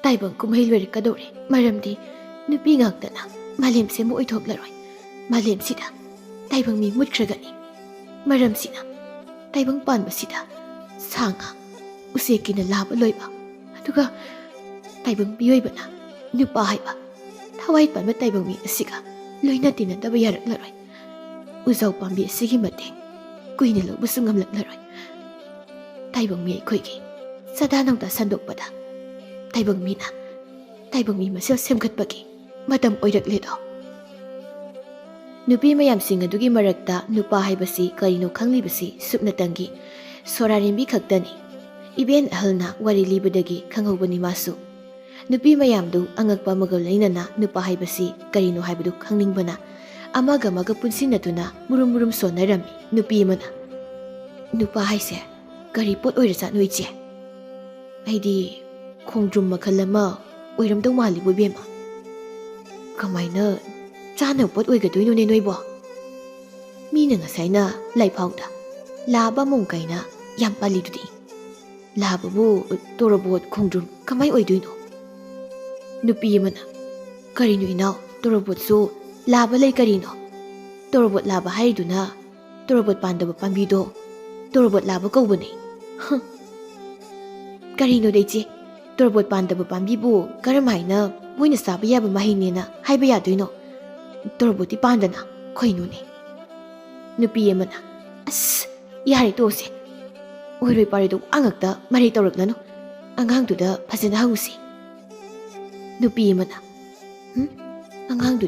ꯇꯥꯏꯕꯪ ꯀꯨꯝꯍꯩ ꯂꯣꯏꯔꯛꯀꯗꯧꯔꯦ ꯃꯔꯝꯗꯤ ꯅꯨꯄꯤ ꯉꯥꯛꯇꯅ ꯃꯥꯂꯦꯝꯁꯦ ꯑꯃꯨꯛ ꯑꯣꯏꯊꯣꯛꯂꯔꯣꯏ ꯃꯥꯂꯦꯝꯁꯤꯗ ꯇꯥꯏꯕꯪ ꯃꯤ ꯃꯨꯠꯈ꯭ꯔꯒꯅꯤ ꯃꯔꯝꯁꯤꯅ ꯇꯥꯏꯕꯪ ꯄꯥꯟꯕꯁꯤꯗ ꯁꯥ ꯉꯥ ꯎꯆꯦꯛꯀꯤꯅ ꯂꯥꯕ ꯂꯣꯏꯕ ꯑꯗꯨꯒ ꯇꯥꯏꯕꯪ ꯃꯤꯑꯣꯏꯕꯅ ꯅꯨꯄꯥ ꯍꯥꯏꯕ ꯊꯋꯥꯏ ꯄꯥꯟꯕ ꯇꯥꯏꯕꯪ ꯃꯤ ꯑꯁꯤꯒ ꯂꯣꯏꯅ ꯇꯤꯟꯅꯗꯕ ꯌꯥꯔꯛꯂꯔꯣꯏ ꯎꯖꯥꯎ ꯄꯥꯝꯕꯤ ꯑꯁꯤꯒꯤ ꯃꯇꯦꯡ ꯀꯨꯏꯅ ꯂꯧꯕꯁꯨ ꯉꯝꯂꯛꯂꯔꯣꯏ ꯇꯥꯏꯕꯪ ꯃꯤ ꯑꯩꯈꯣꯏꯒꯤ ꯆꯥꯗꯥ ꯅꯧꯗꯥ ꯁꯟꯗꯣꯛꯄꯗ ꯇꯥꯏꯕꯪ ꯃꯤꯅ ꯇꯥꯏꯕꯪ ꯃꯤ ꯃꯁꯦꯜ ꯁꯦꯝꯒꯠꯄꯒꯤ ꯃꯇꯝ ꯑꯣꯏꯔꯛꯂꯦꯗꯣ ꯅꯨꯄꯤ ꯃꯌꯥꯝꯁꯤꯡ ꯑꯗꯨꯒꯤ ꯃꯔꯛꯇ ꯅꯨꯄꯥ ꯍꯥꯏꯕꯁꯤ ꯀꯔꯤꯅꯣ ꯈꯪꯂꯤꯕꯁꯤ ꯁꯨꯞꯅꯇꯪꯒꯤ ꯁꯣꯔꯥꯔꯦꯝꯕꯤ ꯈꯛꯇꯅꯤ ꯏꯕꯦꯟ ꯑꯍꯜꯅ ꯋꯥꯔꯤ ꯂꯤꯕꯗꯒꯤ ꯈꯪꯍꯧꯕꯅꯤ ꯃꯥꯁꯨ ꯅꯨꯄꯤ ꯃꯌꯥꯝꯗꯨ ꯑꯉꯛꯄ ꯑꯃꯒ ꯂꯣꯏꯅꯅ ꯅꯨꯄꯥ ꯍꯥꯏꯕꯁꯤ ꯀꯔꯤꯅꯣ ꯍꯥꯏꯕꯗꯨ ꯈꯪꯅꯤꯡꯕꯅ ꯑꯃꯒ ꯑꯃꯒ ꯄꯨꯟꯁꯤꯟꯅꯗꯨꯅ ꯃꯨꯔꯨꯝ ꯃꯨꯔꯨꯝ ꯁꯣꯟꯅꯔꯝꯃꯤ ꯅꯨꯄꯤ ꯑꯃꯅ ꯅꯨꯄꯥ ꯍꯥꯏꯁꯦ ꯀꯔꯤ ꯄꯣꯠ ꯑꯣꯏꯔꯖꯥꯠꯅꯣ ꯏꯆꯦ ꯑꯩꯗꯤ ꯈꯣꯡꯗ꯭ꯔꯨꯝ ꯃꯈꯜ ꯑꯃ ꯑꯣꯏꯔꯝꯗꯧ ꯃꯥꯜꯂꯤꯕꯣ ꯏꯕꯦꯝꯃ ꯀꯃꯥꯏꯅ ꯆꯥꯅꯕ ꯄꯣꯠ ꯑꯣꯏꯒꯗꯣꯏꯅꯣꯅꯦ ꯅꯣꯏꯕꯣ ꯃꯤꯅ ꯉꯁꯥꯏꯅ ꯂꯥꯏꯐꯥꯎꯗ ꯂꯥꯕ ꯃꯣꯡꯀꯥꯏꯅ ꯌꯥꯝ ꯄꯥꯜꯂꯤꯗꯨꯗꯤ ꯂꯥꯕꯕꯨ ꯇꯣꯔꯕꯣꯠ ꯈꯣꯡꯗ꯭ꯔꯨꯝ ꯀꯃꯥꯏ ꯑꯣꯏꯗꯣꯏꯅꯣ ꯅꯨꯄꯤ ꯑꯃꯅ ꯀꯔꯤꯅꯣ ꯏꯅꯥꯎ ꯇꯣꯔꯕꯣꯠꯁꯨ ꯂꯥꯕ ꯂꯩ ꯀꯔꯤꯅꯣ ꯇꯣꯔꯕꯣꯠ ꯂꯥꯕ ꯍꯥꯏꯔꯤꯗꯨꯅ ꯇꯣꯔꯕꯣꯠ ꯄꯥꯟꯗꯕ ꯄꯥꯝꯕꯤꯗꯣ ꯇꯣꯔꯕꯣꯠ ꯂꯥꯕ ꯀꯧꯕꯅꯤ ꯀꯔꯤꯅꯣ ꯏꯆꯦ ꯇꯣꯔꯕꯣꯠ ꯄꯥꯟꯗꯕ ꯄꯥꯝꯕꯤꯕꯨ ꯀꯔꯝ ꯍꯥꯏꯅ ꯃꯣꯏꯅ ꯆꯥꯕ ꯌꯥꯕ ꯃꯍꯩꯅꯦꯅ ꯍꯥꯏꯕ ꯌꯥꯗꯣꯏꯅꯣ ꯇꯣꯔꯕꯣꯠꯇꯤ ꯄꯥꯟꯗꯅ ꯀꯩꯅꯣꯅꯦ ꯅꯨꯄꯤ ꯑꯃꯅ ꯑꯁ ꯌꯥꯔꯦ ꯇꯣꯛꯑꯁꯦ ꯑꯣꯏꯔꯣꯏ ꯄꯥꯔꯣꯏꯗ ꯋꯥ ꯉꯥꯛꯇ ꯃꯔꯩ ꯇꯧꯔꯛꯂꯅꯨ ꯑꯉꯥꯡꯗꯨꯗ ꯐꯖꯅ ꯍꯪꯉꯨꯁꯤ Nupi amana, Angang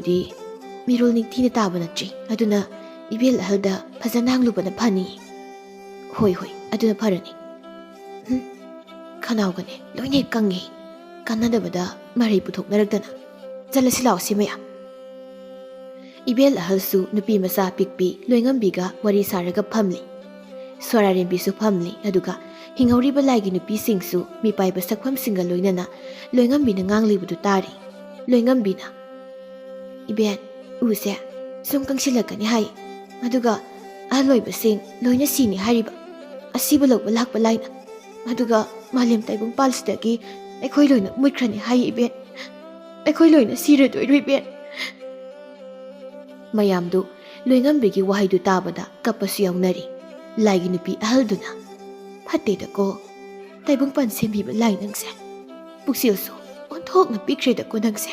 mirol ningthina taba natri, aduna ibel ahalda fazana hanglubana phani. Hoi, aduna pharani. Khanaugane, loine kangi. Kanadabada Marie puthoknaragdana. Jalasi lao simaya. Ibel ahalsu nupi masa pikpi loingambiga wari saraga phamli. Swararembisu phamli aduga hingauriba laigi nupi singsu mipaiba sakpham singa loinana loingambina nganglibudu tari. Loingambina Ibel use sum kangsilakani hai aduga aloiba sing loina sini hariba asiba lobba lakba laina aduga malem taibung palsidagi akhoi loina muikrani hai Ibel akhoi loina siradoi Ben Mayamdu loingambigi wahaidu tabada kapasu yaunari laigi nupi ahalduna phatte ko taibung pan sembiba lai nangse puksilsu onthok na pikre da ko nangse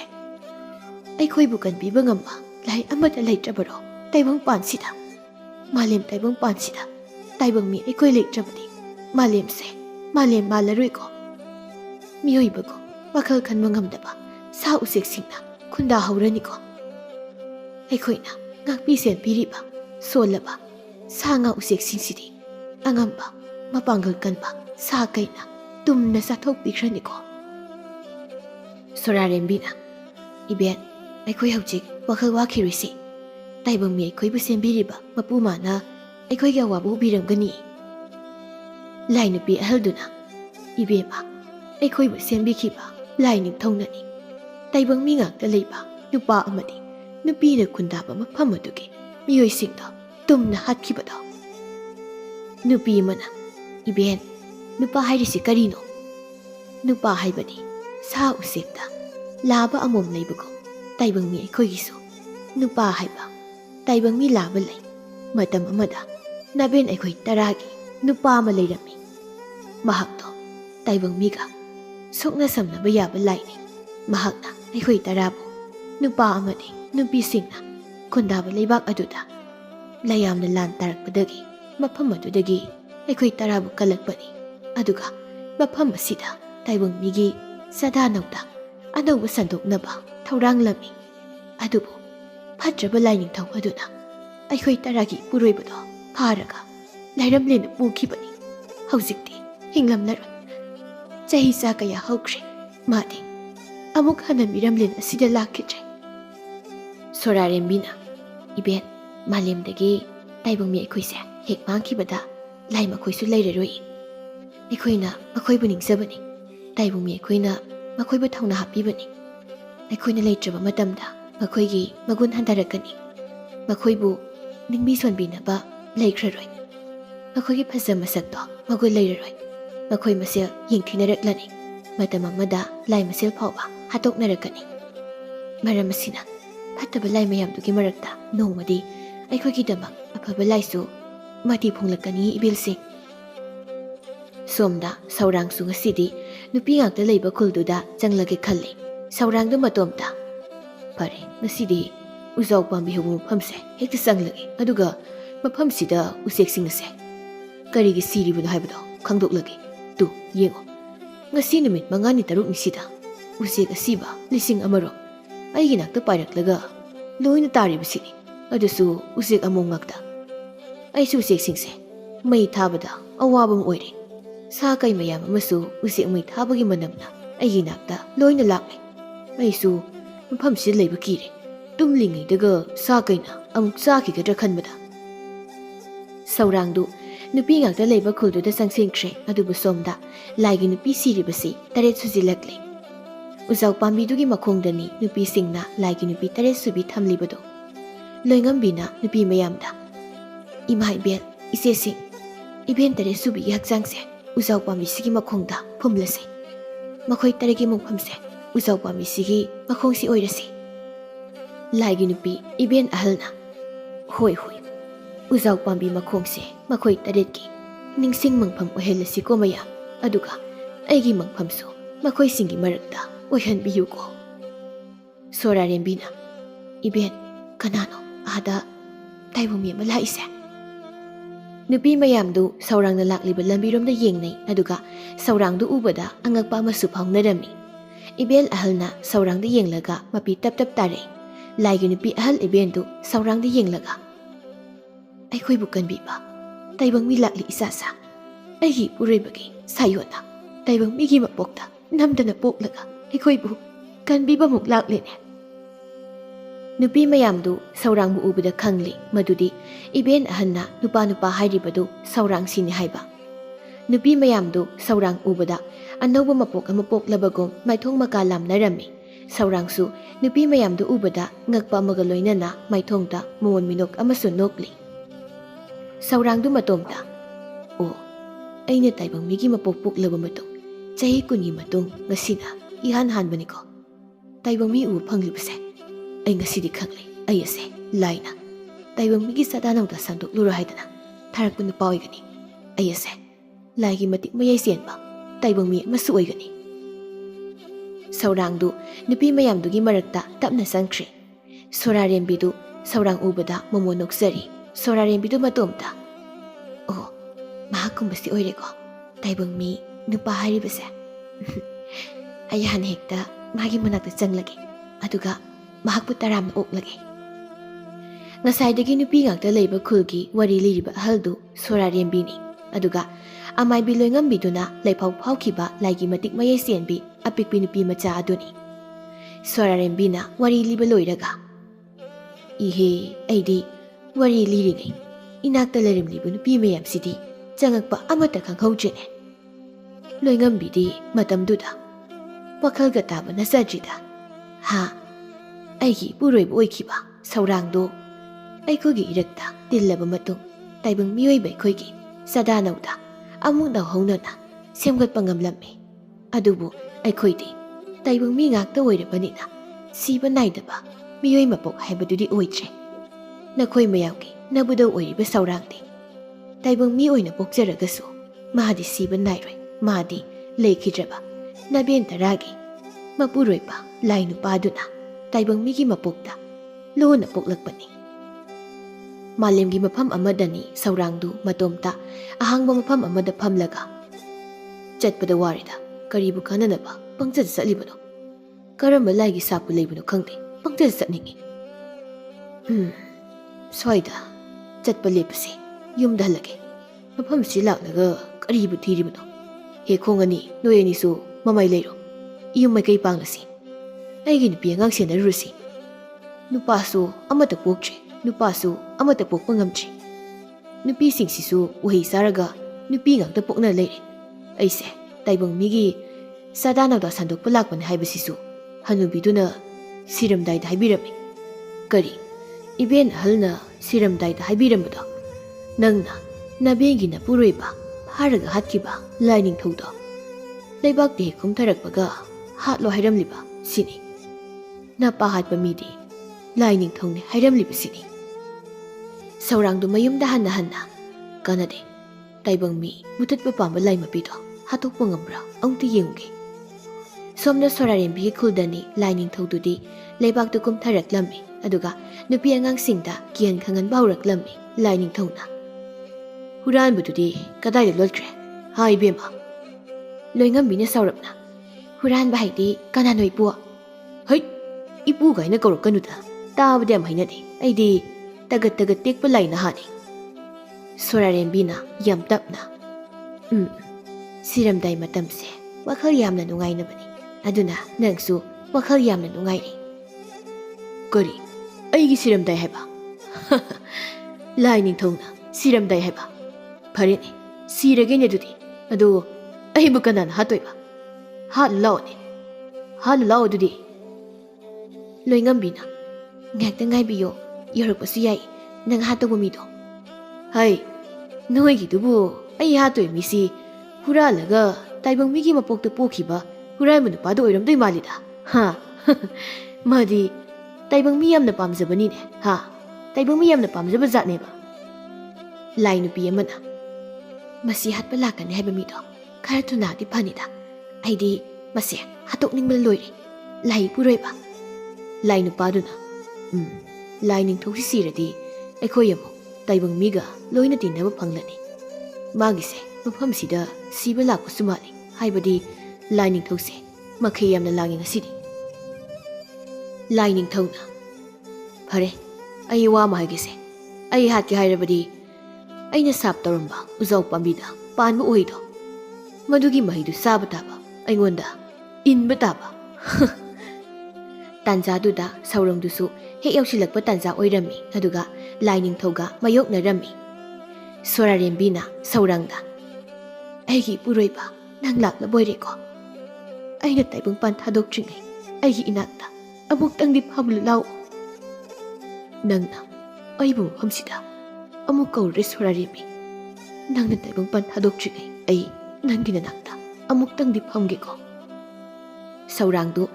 akhoi bu kan biba ngamba lai amata leitrabaro taibung pan sida malem taibung pan sida taibung mi akhoi leitrabadi malem se malem malarui ko miyoi ba ko wakhal khan mangamdaba sa usek singna khunda haurani ko Aikoina ngakpi sen piriba solaba sanga usek singsidi angamba mapanggal kanba sa kaina tumna sathok pikhrani ko Sorarembina Ibet aikoi haujik wakhal wakhirisi taibang mi aikoi bu sen biriba mapumana aikoi ga wabu biramgani Lainupi ahalduna Ibema aikoi bu sen bikhiba laining thongnani taibang mi ngakta leiba nupa amadi Nupi kundaba mafam adugi miyoi singda tumna hatkibado Nupi mana Iben nupa hairisi karino Nupa haibadi sa usekta laba amom leibago taibang mi aikoi gisu Nupa haiba taibang mi laba lei matam amada naben aikoi taragi nupa ama leirami mahakto taibang miga sokna samna bayaba laini mahakna aikoi tarabu nupa amadi nupi singna kundaba leibak aduda layamna lan tarakpadagi mafam adudagi aikoi tarabu kalakpani aduga mafam asida taibang migi sadanauda anauba sandoknaba thaurang lami adubu phatraba laining thau aduna aikoi taragi puroibado pharaga lairamlena pukhibani haujikti hinglamnaron chahi sa kaya haukre madi amuk hana miramlen asida lakhitre Sorarembina Ibet malemdagi taibang mi aikoi se hek mangkhibada lai makhoi su leiraroi aikoina makhoi bu ningsabani taibang mi aikoina makhoi bu thauna hapibani aikoina leitraba matamda makhoi gi magun handarakani makhoi bu ningbi sonbinaba leikraroi makhoi gi phajam masakto magun leiraroi makhoi masel yengthinaраklani matam amada lai masel phawba hatoknarakani maramasina Fataba lai mayamdugi marakta nongmadi aikhogi damak afaba laisu mati phonglakani ibilsing Somda saurangsu ngasidi nupi ngakta leiba khulduda changlage khalli saurangda matomda pare ngasidi uzau pambi hubu phamse hekta changlage aduga maphamsida useksing ase karigi siribuno haibado khangdoklage tu yengo ngasi numit mangani taruk nisida usek asiba lising amaro aigi nakta pairaklaga loina taribasini adusu usek among ngakta aisu usek singse mai thabada awabam oire sa kai mayam amasu usek mai thabagi manamna aigi nakta loina lakle aisu mafam si leiba kire tumlingai daga sa kaina amuk sa ki gadra khanbada saurangdu nupi ngakta leiba khuldu da sangsengkhre adubu somda laigi nupi siribasi taret sujilakle Uzau pambidugi makhongdani nupi singna laigi nupi tare subi thamlibado loingambina nupi mayamda ima ibel ise sing iben tare subi hakjangse uzau pambi sigi makhongda phumlase makhoi taregi mungphamse uzau pambi sigi makhongsi oirasi laigi nupi iben ahalna hoi uzau pambi makhongse makhoi taretki ningsing mangpham ohelasi ko maya aduga aigi mangphamsu makhoi singi marakta Oyan biyuko Sorarembina Ibet kanano ada taibong mi malaise Nupi mayamdu saurangna lakliba lambiromda yengnay aduga saurangdu ubada angakpa masu phawnarami Ibel ahalna saurangda yenglaga mapi tap tap tare. Laigi nupi ahal ibendu saurangda yenglaga. Aikoi bukan biba. Taibang mi lakli isasa. Aigi purebagi sayona. Taibang migi mapokta namdana poklaga. Aikoi bu kan biba muk laklene. Nupi mayamdu saurang mu ubada khangli madudi iben ahanna nupa hairibadu saurang sini haiba. Nupi mayamdu saurang ubada anauba mapok amapok labagom maithong makalam narami. Saurangsu nupi mayamdu ubada ngakpa magaloinana maithongda muon minok amasu nokli. Saurangdu matomda o aina taibang migi mapok laba matung chahi kungi matung ngasina ihan hanbani ko. Taibang mi u phanglibase ay ngasidi khangli ay ase laina taibang migi sadanawda sandok lura haidana tharakpu nupa oigani ay ase laigi matik mayai sienba taibang mi masu oigani. Saurangdu nupi mayamdugi marakta tapna sangkhri. Sorarembidu saurang ubada momo noksari. Sorarembidu matomda oh mahakumbasi oireko taibang mi nupa haribase ayahan hekta magi manakta changlagi aduga mahakpu taramna oklagi. Ngasaidagi nupi ngakta leiba khulgi wari liriba ahaldu sorarembini aduga amai biloingam biduna leipau phaukiba laigi matik mayai sienbi apikpi nupi macha aduni. Sorarembina wari liba loiraga ihe aidi wari liringai inakta lerimlibu nupi mayam sidi changakpa amata khanghaujene. Loingam bidi matamduda wakhalga taba nasajida ha aigi puroiba oikiba saurangdo aikogi irakta tillaba matung taibang miyoiba aikoigi sadanawda amuk nauhaunana semgatpa ngamlammi. Adubu aikoidi taibang mi ngakta oirabanina siba naidaba miyoi mapok haibadudi oitre. Nakhoi mayamgi nabudau oiriba saurangdi taibang mi oina pokjaragasu mahadi siba nairoi mahadi leikidraba naben taragi mapuroiba lainu paduna taibang migi mapokta lona poklakpani. Malemgi mafam amadani saurangdu matomta ahangba mafam amada phamlaga chatpada warida karibu kananaba pangchad satlibano karamba laigi sapu leibano khangde pangchad satningi. Soida chatpa lepase yumda halage mafam si laklaga karibu thiribano he khongani noyeni su mamai leiro iyum mai kai panglasi aigi nupi angang senarusi nupasu amata poktre nupasu amata pokpa ngamtri nupi singsisu wahi saraga nupi ngakta pokna leire aise taibang migi sadanawda sandokpa lakpani haibasisu hanubiduna siramdaida haibirami. Kari iben ahalna siramdaida haibirambado nangna nabengi na puroiba haraga hatkiba laining thoudo leibakte kumtharakpaga hatlo hairamliba sini napa hatpa midi laining thongni hairamliba sini. Saurangdu mayumda hanna kanade taibang mi mutatpa pamba laimapido hatokpa ngambra angti yenguge. Somna sorarembi khuldani laining thogdudi leibaktu kumtharaklammi aduga nupi angangsingda kian khangan bauraklammi laining thongna. Huranbududi kadai lotkre ha ibema loingambina saurapna huranba haidi kananoi pu hai ipu gaina kaurakanuda tabade am hainade aidi tagat tekpa laina hani. Sorarembina yam tapna siramdai matamse wakhal yamna nungainabani aduna nangsu wakhal yamna nungairi. Kari aigi siramdai haiba laining thongna siramdai haiba farene siragene dudi adu aibu kanana hatoiba hat lao dudi. Loingambina ngakta ngaibiyo yorakpasu yai nang hatobu mido hai noigidubu ai hatoi misi huralaga taibang migi mapokta pokhiba hurai nupado oiramdoi malida ha madi taibang mi yamna pamjabani ne ha taibang mi yamna pamjaba zatneba. Lai nupi amana masi hatpa lakane haiba mido khara thunadi phanida aidi masi hatokningba loire lai puroiba. Lai nupaduna lai ningthoksi siradi akhoi amu taibang miga loina tinaba phanglani magise mafam sida siba lakpa sumali haibadi lai ningthokse ꯃꯈꯩ ꯌꯥꯝꯅ ꯂꯥꯡꯉꯤ ꯉꯁꯤꯗꯤ ꯂꯥꯏ ꯅꯤꯡꯊꯧꯅ ꯐꯔꯦ ꯑꯩ ꯋꯥ ꯑꯃ ꯍꯥꯏꯒꯦꯁꯦ ꯑꯩ ꯍꯥꯠꯀꯦ ꯍꯥꯏꯔꯕꯗꯤ ꯑꯩꯅ ꯁꯥꯞ ꯇꯧꯔꯝꯕ ꯎꯖꯥꯎ ꯄꯥꯝꯕꯤꯗ ꯄꯥꯟꯕ ꯎꯍꯩꯗꯣ ꯃꯗꯨꯒꯤ ꯃꯍꯩꯗꯨ ꯆꯥꯕ ꯇꯥꯕ ꯑꯩꯉꯣꯟꯗ ꯏꯟꯕ ꯇꯥꯕ ꯇꯥꯟꯖꯥꯗꯨꯗ ꯁꯧꯔꯪꯗꯨꯁꯨ ꯍꯦꯛ ꯌꯧꯁꯤꯜꯂꯛꯄ ꯇꯥꯟꯖꯥ ꯑꯣꯏꯔꯝꯃꯤ ꯑꯗꯨꯒ ꯂꯥꯏ ꯅꯤꯡꯊꯧꯒ ꯃꯥꯌꯣꯛꯅꯔꯝꯃꯤ ꯁꯣꯔꯥꯔꯦꯝꯕꯤꯅ ꯁꯧꯔꯪꯗ ꯑꯩꯒꯤ ꯏꯄꯨꯔꯣꯏꯕ ꯅꯪ ꯂꯥꯛꯂꯕꯣꯏꯔꯦꯀꯣ ꯑꯩꯅ ꯇꯥꯏꯕꯪꯄꯥꯟ ꯊꯥꯗꯣꯛꯇ꯭ꯔꯤꯉꯩ ꯑꯩꯒꯤ ꯏꯅꯥꯛꯇ ꯑꯃꯨꯛꯇꯪꯗꯤ ꯐꯝꯂꯨ ꯂꯥꯎ ꯅꯪꯅ ꯑꯩꯕꯨ ꯃꯐꯝꯁꯤꯗ ꯑꯃꯨꯛ ꯀꯧꯔꯦ ꯁꯣꯔꯥꯔꯦꯝꯕꯤ ꯅꯪꯅ ꯇꯥꯏꯕꯪꯄꯥꯟ ꯊꯥꯗꯣꯛꯇ꯭ꯔꯤꯉꯩ ꯑꯩ ꯅꯪꯒꯤ ꯅꯅꯥꯛꯇ ꯑꯃꯨꯛꯇꯪꯗꯤ ꯐꯝꯒꯦꯀꯣ ꯁꯧꯔꯥꯡꯗꯨ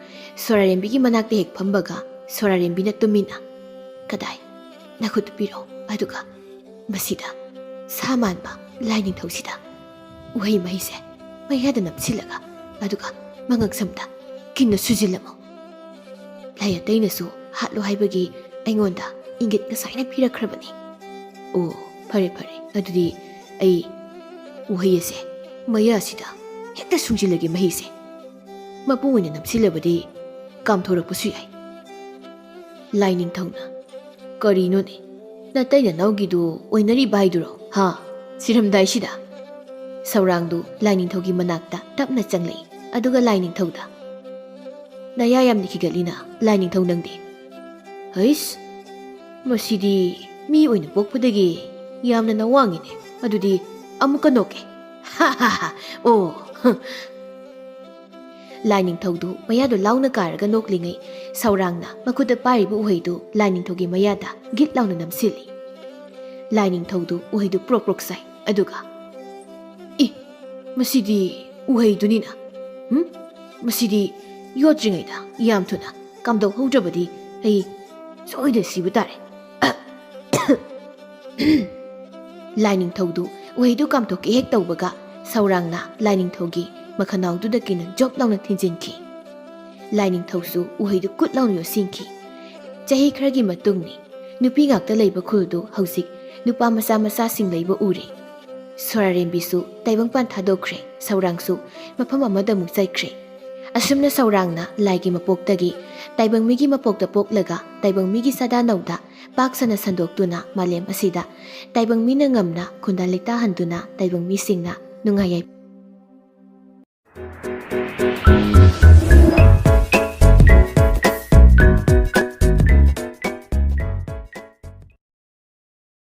ꯁꯣꯔꯥꯔꯦꯝꯕꯤꯒꯤ ꯃꯅꯥꯛꯇ ꯍꯦꯛ ꯐꯝꯕꯒ ꯁꯣꯔꯥꯔꯦꯝꯕꯤꯅ ꯇꯨꯃꯤꯟꯅ ꯀꯗꯥꯏ ꯅꯈꯨꯠꯇꯨ ꯄꯤꯔꯛꯑꯣ ꯑꯗꯨꯒ ꯃꯁꯤꯗ ꯁꯥ ꯃꯥꯟꯕ ꯂꯥꯏ ꯅꯤꯡꯊꯧꯁꯤꯗ ꯎꯍꯩ ꯃꯍꯩꯁꯦ ꯃꯌꯥꯗ ꯅꯞꯁꯤꯜꯂꯒ ꯑꯗꯨꯒ ꯃꯉꯛꯁꯝꯗ ꯀꯤꯟꯅ ꯁꯨꯖꯤꯜꯂꯝꯃꯣ ꯂꯥꯏ ꯑꯇꯩꯅꯁꯨ ꯍꯥꯠꯂꯣ ꯍꯥꯏꯕꯒꯤ ꯑꯩꯉꯣꯟꯗ ꯏꯪꯒꯤꯠ ꯉꯁꯥꯏꯅ ꯄꯤꯔꯛꯈ꯭ꯔꯕꯅꯤ ꯑꯣ ꯐꯔꯦ ꯐꯔꯦ ꯑꯗꯨꯗꯤ ꯑꯩ ꯎꯍꯩ ꯑꯁꯦ ꯃꯌꯥꯁꯤꯗ ꯍꯦꯛꯇ ꯁꯨꯡꯖꯤꯜꯂꯒꯦ ꯃꯍꯩꯁꯦ ꯃꯄꯨꯡ ꯑꯣꯏꯅ ꯅꯞꯁꯤꯜꯂꯕꯗꯤ ꯀꯥꯝꯊꯣꯔꯛꯄꯁꯨ ꯌꯥꯏ ꯂꯥꯏ ꯅꯤꯡꯊꯧꯅ ꯀꯔꯤꯅꯣꯅꯦ ꯅꯇꯩ ꯅꯅꯥꯎꯒꯤꯗꯨ ꯑꯣꯏꯅꯔꯤꯕ ꯍꯥꯏꯗꯨꯔꯣ ꯍꯥ ꯁꯤꯔꯝꯗꯥꯏꯁꯤꯗ ꯁꯧꯔꯥꯡꯗꯨ ꯂꯥꯏ ꯅꯤꯡꯊꯧꯒꯤ ꯃꯅꯥꯛꯇ ꯇꯞꯅ ꯆꯪꯂꯛꯏ ꯑꯗꯨꯒ ꯂꯥꯏ ꯅꯤꯡꯊꯧꯗ ꯅꯌꯥ ꯌꯥꯝꯅ ꯈꯤꯒꯠꯂꯤꯅ ꯂꯥꯏ ꯅꯤꯡꯊꯧ ꯅꯪꯗꯤ ꯍꯩꯁ ꯃꯁꯤꯗꯤ ꯃꯤ ꯑꯣꯏꯅ ꯄꯣꯛꯄꯗꯒꯤ ꯌꯥꯝꯅ ꯅꯋꯥꯡꯉꯤꯅꯦ ꯑꯗꯨꯗꯤ ꯑꯃꯨꯛꯀ ꯅꯣꯛꯀꯦ ꯍꯥ ꯍꯥ ꯍꯥ ꯑꯣ ꯂꯥꯏ ꯅꯤꯡꯊꯧꯗꯨ ꯃꯌꯥꯗꯨ ꯂꯥꯎꯅ ꯀꯥꯔꯒ ꯅꯣꯛꯂꯤꯉꯩ ꯁꯧꯔꯥꯡꯅ ꯃꯈꯨꯠꯇ ꯄꯥꯏꯔꯤꯕ ꯎꯍꯩꯗꯨ ꯂꯥꯏ ꯅꯤꯡꯊꯧꯒꯤ ꯃꯌꯥꯗ ꯒꯤꯠ ꯂꯥꯎꯅ ꯅꯝꯁꯤꯜꯂꯤ ꯂꯥꯏ ꯅꯤꯡꯊꯧꯗꯨ ꯎꯍꯩꯗꯨ ꯄ꯭ꯔꯣꯛ ꯄ꯭ꯔꯣꯛ ꯆꯥꯏ ꯑꯗꯨꯒ ꯃꯁꯤꯗꯤ ꯎꯍꯩꯗꯨꯅꯤꯅ ꯃꯁꯤꯗꯤ ꯌꯣꯠꯇ꯭ꯔꯤꯉꯩꯗ ꯌꯥꯝ ꯊꯨꯅ ꯀꯥꯝꯗꯣꯛꯍꯧꯗ꯭ꯔꯕꯗꯤ ꯑꯩ ꯁꯣꯏꯗꯅ ꯁꯤꯕ ꯇꯥꯔꯦ ꯂꯥꯏ ꯅꯤꯡꯊꯧꯗꯨ ꯎꯍꯩꯗꯨ ꯀꯥꯝꯊꯣꯛꯀꯦ ꯍꯦꯛ ꯇꯧꯕꯒ ꯁꯧꯔꯥꯡꯅ ꯂꯥꯏ ꯅꯤꯡꯊꯧꯒꯤ ꯃꯈꯅꯥꯎꯗꯨꯗ ꯀꯤꯟꯅ ꯖꯣꯞ ꯂꯥꯎꯅ ꯊꯤꯟꯖꯤꯟꯈꯤ ꯂꯥꯏ ꯅꯤꯡꯊꯧꯁꯨ ꯎꯍꯩꯗꯨ ꯀꯨꯠ ꯂꯥꯎꯅ ꯌꯣꯠꯁꯤꯟꯈꯤ ꯆꯍꯤ ꯈꯔꯒꯤ ꯃꯇꯨꯡꯅꯤ ꯅꯨꯄꯤ ꯉꯥꯛꯇ ꯂꯩꯕ ꯈꯨꯜꯗꯨ ꯍꯧꯖꯤꯛ ꯅꯨꯄꯥ ꯃꯆꯥ ꯃꯆꯥꯁꯤꯡ ꯂꯩꯕ ꯎꯔꯦ ꯁꯣꯔꯥꯔꯦꯝꯕꯤꯁꯨ ꯇꯥꯏꯕꯪꯄꯥꯟ ꯊꯥꯗꯣꯛꯈ꯭ꯔꯦ ꯁꯧꯔꯥꯡꯁꯨ ꯃꯐꯝ ꯑꯃꯗ ꯑꯃꯨꯛ ꯆꯠꯈ꯭ꯔꯦ ꯑꯁꯨꯝꯅ ꯁꯧꯔꯥꯡꯅ ꯂꯥꯏꯒꯤ ꯃꯄꯣꯛꯇꯒꯤ ꯇꯥꯏꯕꯪ ꯃꯤꯒꯤ ꯃꯄꯣꯛꯇ ꯄꯣꯛꯂꯒ ꯇꯥꯏꯕꯪ ꯃꯤꯒꯤ ꯁꯥꯗꯥꯅꯧꯗ ꯄꯥꯛ ꯁꯟꯅ ꯁꯟꯗꯣꯛꯇꯨꯅ ꯃꯥꯂꯦꯝ ꯑꯁꯤꯗ ꯇꯥꯏꯕꯪ ꯃꯤꯅ ꯉꯝꯅ ꯈꯨꯟꯗꯥ ꯂꯩꯇꯥꯍꯟꯗꯨꯅ ꯇꯥꯏꯕꯪ ꯃꯤꯁꯤꯡꯅ ꯅꯨꯡꯉꯥꯏ ꯌꯥꯏ